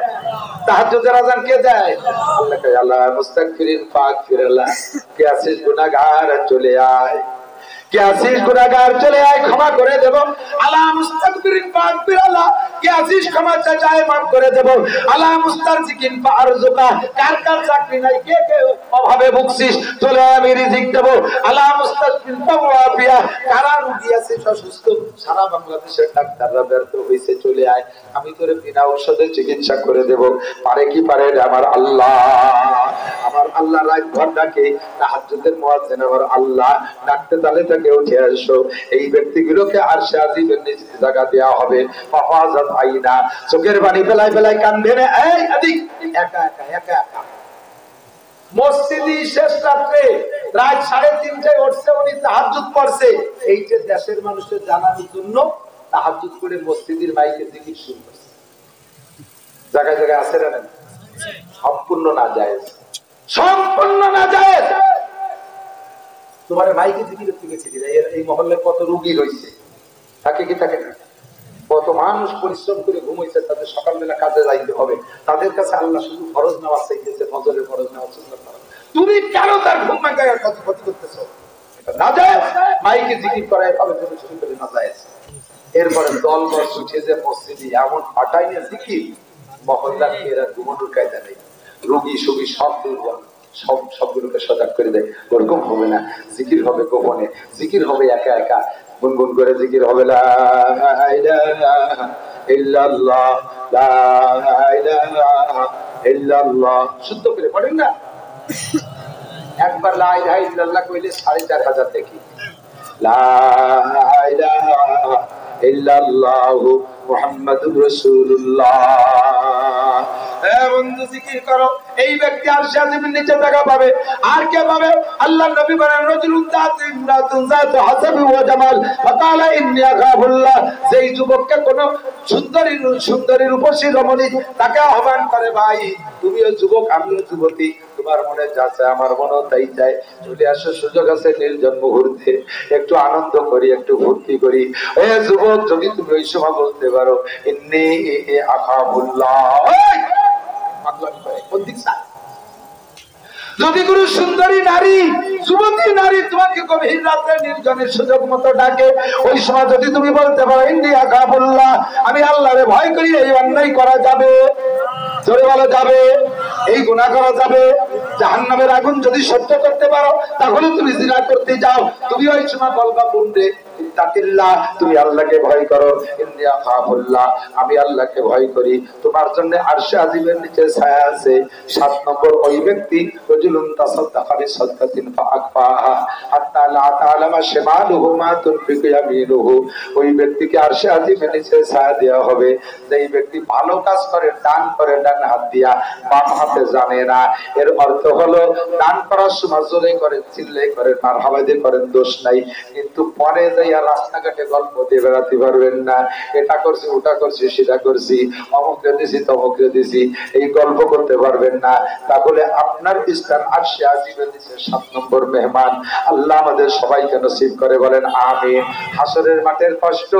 তাহাজ্জুদের আযান কে দেয়? আল্লাহ কয়, আল্লাহ মুস্তাগফিরিন ফাগফিরল্লাহ, কে আছিস গুনাহগার চলে আয়, কে আছিস গুনাহগার চলে আয়, ক্ষমা করে দেব। আলা মুস্তাগফিরিন ফাগফিরল্লাহ, কে আছিস ক্ষমা চাই মাফ করে দেব। আলা মুস্তারজিকিন ফারজুকা, কার কার চাকরি নাই, কে কে অভাবে ভুগছিস, চলে আয় আমি রিজিক দেব। আলা মুস্তাগফিরিন ফাওয়াফিয়া, কারা রোগী আছিস অসুস্থ, সারা বাংলাদেশের ডাক্তাররা ব্যর্থ হইছে, চলে আয় আমি তোরে বিনা ঔষধে চিকিৎসা করে দেব। পারে কি পারে আমার আল্লাহ। আমার আল্লাহ রাত ভর ডাকে, তাহাজ্জুদের মুয়াজ্জিন আমার আল্লাহ ডাকতে তালে তাকে উঠে আসো। এই ব্যক্তিগুলোকে আরশে আজিমের নিচে জায়গা দেওয়া হবে। ফাফাজাত আইনা, চোখের পানি ফেলায় ফেলায় কান্দে না, এই আদিক একা একা একা একা। মসজিদে শেষ রাত্রে রাত 3:30টায় উঠছে, উনি তাহাজ্জুদ পড়ছে। এই যে দেশের মানুষের জানানোর জন্য তাহাজ্জুদ করে মসজিদের মাইকে জিকির শুরু করছে। জায়গায় জায়গায় আছে না? সম্পূর্ণ নাজায়েজ, সম্পূর্ণ নাজায়েজ। তোমার মাইকে জিকির থেকে ছিল এই মহল্লে কত রোগী রয়েছে, থাকে কি থাকে না? কত মানুষ পরিশ্রম করে ঘুমাইছে, তাদের সকালবেলা কাজে যাইতে হবে, তাদের কাছে আল্লাহ শুধু ফরজ নামাজ চাইতেছে, ফজরের ফরজ নামাজ, সুন্নাত নামাজ। তুমি কেন তার ঘুম ভাঙায় কত ক্ষতি করতেছো? এটা নাজায়েজ। মাইকে জিকির করায় ভাবে তুমি শুরু করে নাজায়েজ। এরপরে দল বস উঠে যে মসজিদে এমন ফাটাই না জিকির, মহল্লার এরা ঘুমানোর কায়দা নেই। রোগী সুগী সব দুর্বল, সবগুলোকে সজাগ করে দেয়। ওরকম হবে না, জিকির হবে গোপনে, জিকির হবে একা একা, গুনগুন করে জিকির হবে, লা ইলাহা ইল্লাল্লাহ, লা ইলাহা ইল্লাল্লাহ। শুদ্ধ করে পড়েন না? একবার লা ইলাহা ইল্লাল্লাহ কইলে ৪,৫০০ দেখি। লা ইলাহা ইল্লাল্লাহু মুহাম্মাদুর রাসূলুল্লাহ। বন্ধু জিকির করো, এই ব্যক্তি আরশে আজিমের নিচে জায়গা পাবে। আর কে পাবে? আল্লাহর নবী বলেন, রাজুলুন যাতু ইমরাতুন যাতু হাসাবি ওয়া জামাল ফাকালা ইন্নী আখাফুল্লাহ। যেই যুবককে কোন সুন্দরী রূপসী রমণী তাকে আহ্বান করে, ভাই তুমিও যুবক আমিও যুবতী, তোমার মনে যা চায় আমার মনেও তাই চায়, চলে আসো, সুযোগ আছে নির্জন মুহূর্তে, একটু আনন্দ করি, একটু ফুর্তি করি। এ যুবক, যদি তুমি ওই সময় বলতে পারো ইন্নী আখাফুল্লাহ, যদি কোনো সুন্দরী নারী, যুবতী নারী তোমাকে গভীর রাত্রে নির্জনের সুযোগ মতো ডাকে, ওই সময় যদি তুমি বলতে পারো ইন্নী আখাফুল্লাহ, আমি আল্লাহরে ভয় করি, এই অন্যায় করা যাবে? জোরে বলা যাবে? এই গুনাহ করা যাবে? জাহান্নামের আগুন যদি সহ্য করতে পারো, তাহলে তুমি জিনা করতে যাও, তুমি ওই সময় বলবা বন্ধে ইত্তাকিল্লাহ, তুমি আল্লাহকে ভয় করো, ইন্নী আখাফুল্লাহ, আমি আল্লাহকে ভয় করি, তোমার জন্য আরশে আজিমের নিচে ছায়া আছে। ৭ নম্বর, ওই ব্যক্তি রাজুলুন তাসাদ্দাকা বিসাদকাতিন ফাআকফাহা হাত্তা লা তা'লামা শিমালুহু মা তুনফিকু ইয়ামিনুহু। ওই ব্যক্তিকে আরশে আজিমের নিচে ছায়া দেওয়া হবে। যেই ব্যক্তি ভালো কাজ করে, দান করে ডান হাত দিয়া, বাম হাতে জানে না। এর অর্থ হলো দান করার সময় জোরে করেন, চিল্লে করেন, মারহাবা দিয়ে করেন, দোষ নাই, কিন্তু পরে যাইয়া রাস্তাঘাটে গল্প দিয়ে বেড়াতে পারবেন না, এটা করছি ওটা করছি সেটা করছি, অমুকরে দিছি তমুকরে দিছি, এই গল্প করতে পারবেন না। তাহলে আপনার স্থান আরশে আজিমের নিচে ৭ নম্বর মেহমান। আল্লাহ আমাদের সবাইকে নসিব করে, বলেন আমিন। হাসরের মাঠের কষ্ট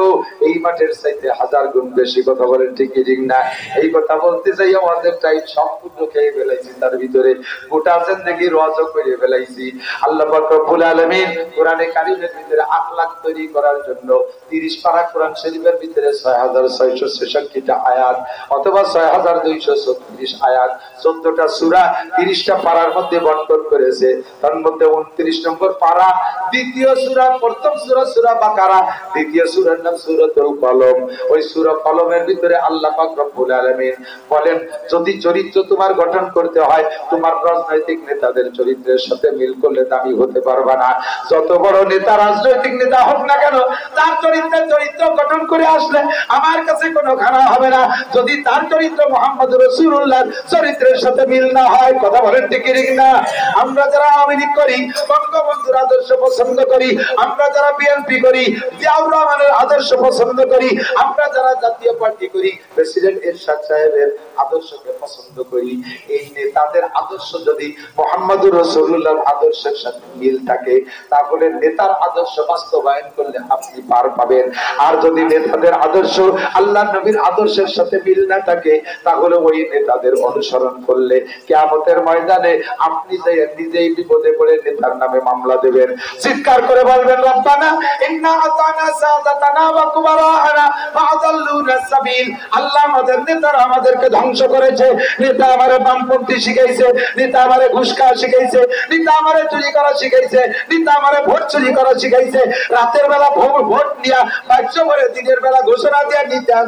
এই মাঠের চাইতে 1000 গুণ বেশি। কথা বলেন ঠিক কি ঠিক না? এই কথা বলতে যাই আমাদের টাইম সম্পূর্ণ খেয়ে ফেলাইছি, তার ভিতরে গোটা জিন্দেগি রওয়াজ করে ফেলাইছি। আল্লাহ পাক রব্বুল আলামিন কোরআনে কারীমের ভিতরে আখলাক তৈরি করার জন্য 30 পারা কোরআন শরীফের ভিতরে 6666টা আয়াত অথবা 6236 আয়াত 14টা সূরা 30টা পারার মধ্যে বন্টন করেছে। তার মধ্যে 29 নম্বর পারা দ্বিতীয় সূরা, প্রথম সূরা সূরা বাকারা, দ্বিতীয় সূরার নাম সূরাতুল কলম। ওই সূরা কলমের ভিতরে আল্লাহ পাক রব্বুল আলামিন বলেন, যদি চরিত্র তোমার গঠন করতে হয়, তোমার রাজনৈতিক নেতাদের চরিত্রের সাথে মিল করলে দামি হতে পারবা না। যত বড় নেতা, রাজনৈতিক নেতা হোক না কেন, তার চরিত্র গঠন করে আসলে আমার কাছে কোনো খারাপ হবে না, যদি তার চরিত্র মুহাম্মদ রাসূলুল্লাহর চরিত্রের সাথে মিল না হয়। কথা বলেন ঠিক না? আমরা যারা আওয়ামী লীগ করি, বঙ্গবন্ধুর আদর্শ পছন্দ করি, আমরা যারা বিএনপি করি, জিয়াউর রহমানের আদর্শ পছন্দ করি, আমরা যারা জাতীয় পার্টি করি, প্রেসিডেন্ট এরশাদ সাহেবের আদর্শকে পছন্দ করি, এই নেতাদের আদর্শ যদি মুহাম্মদুর রাসূলুল্লাহর আদর্শের সাথে মিল থাকে, তাহলে নেতার আদর্শ বাস্তবায়ন করলে আপনি পার পাবেন। আর যদি নেতাদের আদর্শ আল্লাহর নবীর আদর্শের সাথে মিল না থাকে, তাহলে ওই নেতাদের অনুসরণ করলে কিয়ামতের ময়দানে আপনি নিজেই বিপদে পড়ে নেতার নামে মামলা দেবেন। চিৎকার করে বলবেন, রব্বানা ইন্না আতানা সাদাতানা ওয়া কুবারানা ফাআদাল্লুনা সাবিল। আল্লাহ আমাদের নেতারা আমাদেরকে ধ্বংস করেছে। নেতা আমারে বামপন্থী শিখাইছে, নেতা আমারে ঘুষ খাওয়া শিখাইছে, নেতা আমারে চুরি করা শিখাইছে, নেতা আমারে ভোট চুরি করা শিখাইছে, রাতের বেলা ভোট নিয়া বাক্য করে দিনের বেলা ঘোষণা দিয়া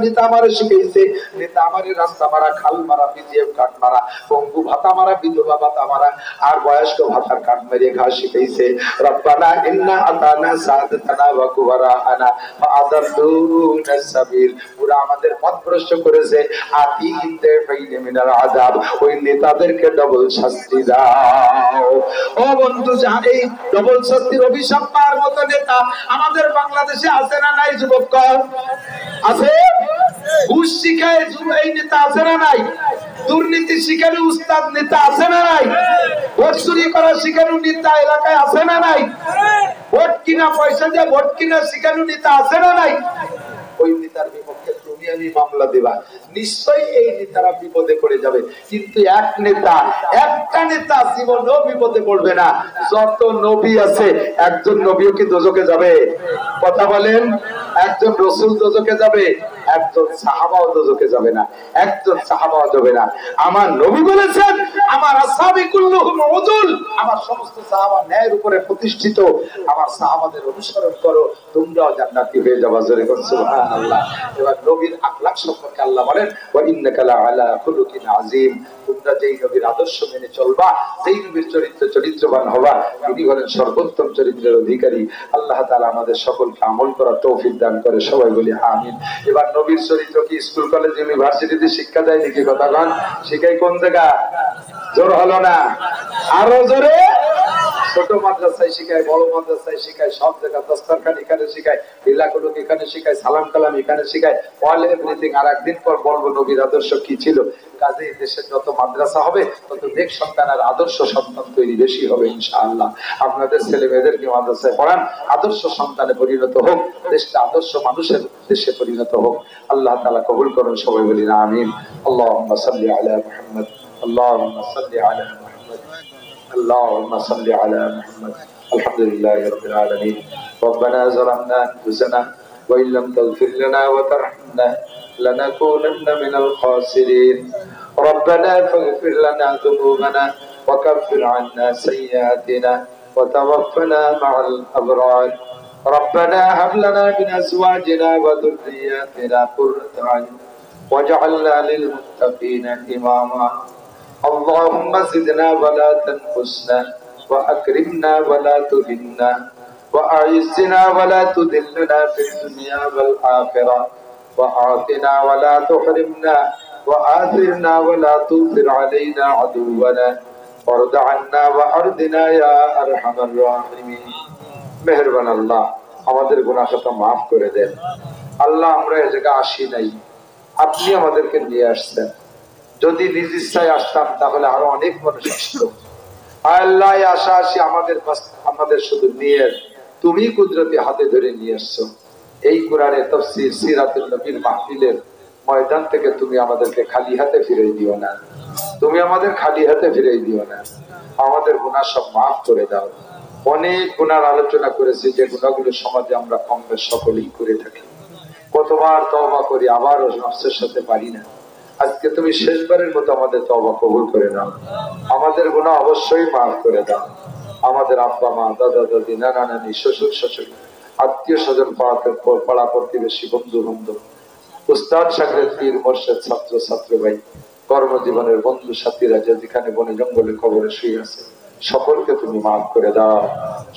নেতা আমারে শিখাইছে, নেতা আমারে রাস্তা মারা, খাল মারা, বিজিএফ কাট মারা, পঙ্গু ভাতা মারা, বিধবা ভাতা মারা, আর বয়স্ক ভাতার কাট মেরিয়ে ঘাস শিখাইছে। রব্বানা ইন্না আতানা সাদাতানা ওয়া কুবারানা ফাআদাল্লুনা সাবিল। পুরা আমাদের পথভ্রষ্ট করেছে। আতিহিতে ফাইনে মিনাল আযাব, ওই নেতাদেরকে ডবল শাস্তি দাও। ও বন্ধু, যারা এই ডবল শাস্তির অভিশাপ পাওয়ার মতো নেতা আমাদের বাংলাদেশে আছে না নাই? যুবক আছে? ঘুষ শিখায় এই নেতা আছে না নাই? দুর্নীতি শিখানো উস্তাদ নেতা আছে না নাই? ভোট চুরি করা শিখানো নেতা এলাকায় আছে না নাই? ভোট কিনা পয়সা দিয়ে ভোট কিনা শিখানো নেতা আছে না নাই? ওই নেতার বিপক্ষে তুমি আমি মামলা দেবা, নিশ্চয়ই এই নেতারা বিপদে পড়ে যাবে। কিন্তু একটা নেতা জীবনেও বিপদে পড়বে না। যত নবী আছে, একজন নবীও কি দোজখে যাবে? কথা বলেন। একজন রাসূল দোজখে যাবে, একজন সাহাবাও দোজখে যাবে না, একজন সাহাবাও যাবে না। আমার নবী বলেছেন, আমার আসহাবী কুল্লুহুম উদুল, আমার সমস্ত সাহাবা ন্যায়ের উপরে প্রতিষ্ঠিত, আমার সাহাবাদের অনুসরণ করো, তোমরাও জান্নাতি হয়ে যাবে। জোরে বলুন সুবহানাল্লাহ। এবার নবীর আখলাক সম্পর্কে আল্লাহ বলেন, ওয়া ইন্নাকা লাআলা খুলুকিন আযীম। তোমরা যেই নবীর আদর্শ মেনে চলবা, যেই নবীর চরিত্রবান হবা, তিনি হলেন সর্বোত্তম চরিত্রের অধিকারী। আল্লাহ তাআলা আমাদের সকলকে আমল করার তৌফিক দান করে, সবাই বলি আমিন। এবার নবীর চরিত্র কি স্কুল কলেজ ইউনিভার্সিটিতে শিক্ষা দেয় নাকি? কথা বলেন। শিখাই কোন জায়গা? জোর হলো না, আরো জোরে। ছোট মাদ্রাসায় শিখায়, বড় মাদ্রাসায় শিখায়, সব জায়গায় দস্তরখান এখানে শিখায়, ইলাকুলুক এখানে শিখায়, সালাম কালাম এখানে শিখায়, অল এভরিথিং। আর একদিন পর বলবো নবীর আদর্শ কি ছিল। কাজে দেশের যত মাদ্রাসা হবে, তত নেক সন্তানের আদর্শ সন্তান তৈরি বেশি হবে ইনশাআল্লাহ। আপনাদের ছেলে মেয়েদেরকে মাদ্রাসায় পড়ান, আদর্শ সন্তানে পরিণত হোক, দেশটা আদর্শ মানুষের দেশে পরিণত হোক। আল্লাহ তাআলা কবুল করুন, সবাই বলি আমিন। আল্লাহুম্মা সাল্লি আলা মুহাম্মদ, আল্লাহুম্মা সাল্লি আলা মুহাম্মদ, اللهم صل على محمد. الحمد لله رب العالمين. ربنا ظلمنا أنفسنا وإن لم تغفر لنا وترحمنا لنكونن من الخاسرين. ربنا فاغفر لنا ذنوبنا وكفر عنا سيئاتنا وتوفنا مع الأبرار. ربنا هب لنا من أزواجنا وذرياتنا قرة أعين واجعلنا للمتقين إماما. اللهم زدنا ولا تنقصنا وأكرمنا ولا تهنا وأعزنا ولا تذلنا في الدنيا والآخرة وأعطنا ولا تحرمنا وآثرنا ولا تؤثر علينا عدونا وارض عنا وأرضنا يا أرحم الراحمين. মেহেরবান আল্লাহ, আমাদের গুনাহ খাতা মাফ করে দেন। আল্লাহ, আমরা এই জায়গায় আসি নাই, আপনি আমাদেরকে নিয়ে আসছেন। যদি নিজ ইচ্ছায় আসতাম তাহলে আরো অনেক মানুষ আসতো। আল্লাহ, আশা আসি আমাদের শুধু নিয়ে তুমি কুদরতি হাতে ধরে নিয়ে আসছো। এই কোরআনের তাফসীর সিরাতুল নবীর মাহফিলের ময়দান থেকে তুমি আমাদেরকে খালি হাতে ফিরে দিও না, তুমি আমাদের খালি হাতে ফিরে দিও না। আমাদের গুনাহ সব মাফ করে দাও। অনেক গুনার আলোচনা করেছি, যে গুণাগুলো সমাজে আমরা কম বেশ সকলেই করে থাকি। কতবার তওবা করি, আবারও নফসের সাথে পারি না। আজকে তুমি শেষবারের মতো আমাদের তওবা কবুল করে নাও, আমাদের গুনাহ অবশ্যই মাফ করে দাও। আমাদের আব্বা মা, দাদা দাদি, নানা নানি, শ্বশুর শাশুড়ি, আত্মীয় স্বজন, পাড়া প্রতিবেশী, বন্ধু বান্ধব, উস্তাদ শাগরেদ, পীর মুর্শিদ, ছাত্র ছাত্র ভাই, কর্মজীবনের বন্ধু সাথীরা যে যেখানে বনে জঙ্গলে কবরে শুয়ে আছে, সকলকে তুমি মাফ করে দাও,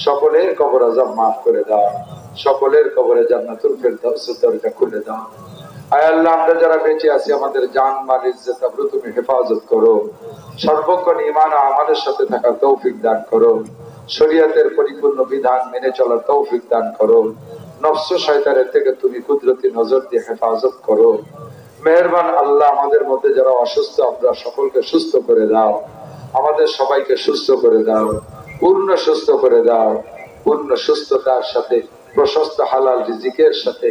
সকলের কবর আযাব মাফ করে দাও, সকলের কবরে জান্নাতুল ফেরদাউসের দরজা খুলে দাও। আয় আল্লাহ, আমরা যারা বেঁচে আছি আমাদের জান মাল ইজ্জত আবরু তুমি হেফাজত করো, সর্বক্ষণ ঈমান ও আমলের সাথে থাকার তৌফিক দান করো, শরীয়তের পরিপূর্ণ বিধান মেনে চলার তৌফিক দান করো, নফস ও শয়তানের থেকে তুমি কুদরতি নজর দিয়ে হেফাজত করো। মেহেরবান আল্লাহ, আমাদের মধ্যে যারা অসুস্থ আমরা সকলকে সুস্থ করে দাও, আমাদের সবাইকে সুস্থ করে দাও, পূর্ণ সুস্থ করে দাও, পূর্ণ সুস্থতার সাথে, প্রশস্ত হালাল রিজিকের সাথে,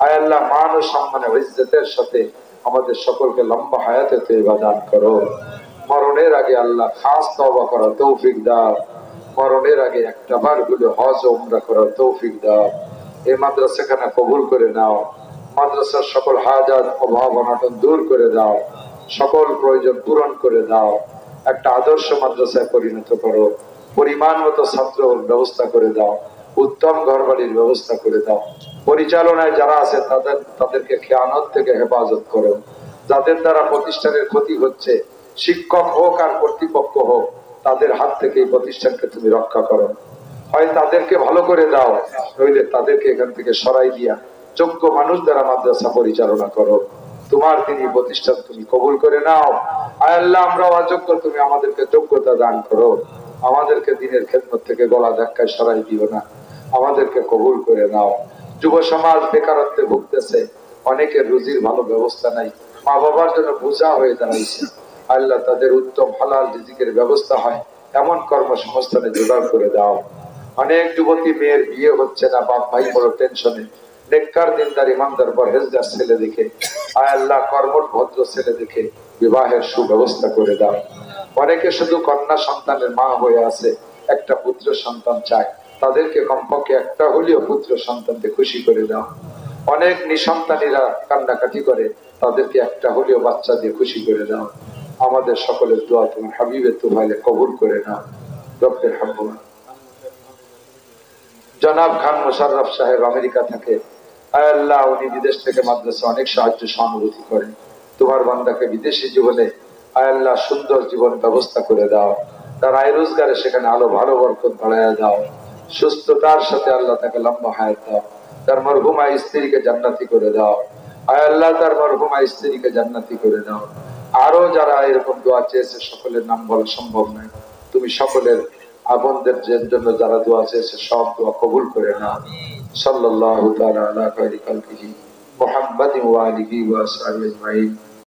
আয় আল্লাহ মান ও সম্মানে ইজ্জতের সাথে আমাদের সকলকে লম্বা হায়াতে তওবা দান করো। মরণের আগে আল্লাহ খাস তওবা করার তৌফিক দাও, মরণের আগে একটা বার গুলো হজ ও উমরা করার তৌফিক দাও। এই মাদ্রাসাখানা কবুল করে নাও, মাদ্রাসার সকল হাজাত অভাব অনটন দূর করে দাও, সকল প্রয়োজন পূরণ করে দাও, একটা আদর্শ মাদ্রাসায় পরিণত করো, পরিমাণ মতো ছাত্র ব্যবস্থা করে দাও, উত্তম ঘরবাড়ির ব্যবস্থা করে দাও, পরিচালনায় যারা আছে তাদেরকে খেয়ানত থেকে হেফাজত করো, যাদের দ্বারা প্রতিষ্ঠানের ক্ষতি হচ্ছে, শিক্ষক হোক আর কর্তৃপক্ষ হোক, তাদের হাত থেকে এই প্রতিষ্ঠানকে তুমি রক্ষা করো। হয় তাদেরকে ভালো করে দাও, নইলে তাদেরকে এখান থেকে সরাই দিয়া যোগ্য মানুষ দ্বারা মাদ্রাসা পরিচালনা করো। তোমার তিনি প্রতিষ্ঠান তুমি কবুল করে নাও। আয় আল্লাহ, আমরা অযোগ্য, তুমি আমাদেরকে যোগ্যতা দান করো, আমাদেরকে দিনের খেদমত থেকে গলা ধাক্কায় সরাই দিও না, আমাদেরকে কবুল করে নাও। যুব সমাজ বেকারত্বে ভুগতেছে, অনেকের রুজির ভালো ব্যবস্থা নাই, মা বাবার জন্য বোঝা হয়ে দাঁড়াইছে। আল্লাহ, তাদের উত্তম হালাল রিজিকের ব্যবস্থা হয় এমন কর্মসংস্থানে জোগাড় করে দাও। অনেক যুবতী মেয়ের বিয়ে হচ্ছে না, বাপ ভাই বড় টেনশনে, নেককার দিনদার ইমানদার পরহেজগার ছেলে দেখে, আয় আল্লাহ কর্মঠ ভদ্র ছেলে দেখে বিবাহের সুব্যবস্থা করে দাও। অনেকে শুধু কন্যা সন্তানের মা হয়ে আছে, একটা পুত্র সন্তান চায়, তাদেরকে কমপক্ষে একটা হলেও পুত্র সন্তানকে খুশি করে দাও। অনেক নিঃসন্তানীরা কান্নাকাটি করে, তাদেরকে একটা হলেও বাচ্চা দিয়ে খুশি করে দাও। আমাদের সকলের দোয়া তোমার হাবিবের তুফাইলে কবুল করে নাও। রব্বির হামহুমা। জনাব খান মোশাররফ সাহেব আমেরিকা থেকে, আয় আল্লাহ উনি বিদেশ থেকে মাদ্রাসা অনেক সাহায্য সহানুভূতি করেন, তোমার বান্দাকে বিদেশি জীবনে আয় আল্লাহ সুন্দর জীবন ব্যবস্থা করে দাও, তার আয় রোজগারে সেখানে আলো ভালো বরকত বাড়াইয়া দাও, সুস্থতার সাথে আল্লাহ তাকে লম্বা হায়াত দাও, তার মরহুমা স্ত্রীকে জান্নাতি করে দাও। আয় আল্লাহ, তার মরহুমা স্ত্রীকে জান্নাতি করে দাও। আরো যারা এরকম দোয়া চেয়েছে সকলের নাম বলা সম্ভব নয়, তুমি সকলের আপনদের জন্য যারা দোয়া চেয়েছে সব দোয়া কবুল করে নাও। সাল্লাল্লাহু তাআলা আলা খায়রি খালকিহি মুহাম্মাদিন ওয়া আলিহি ওয়া আসহাবিহি আজমাইন।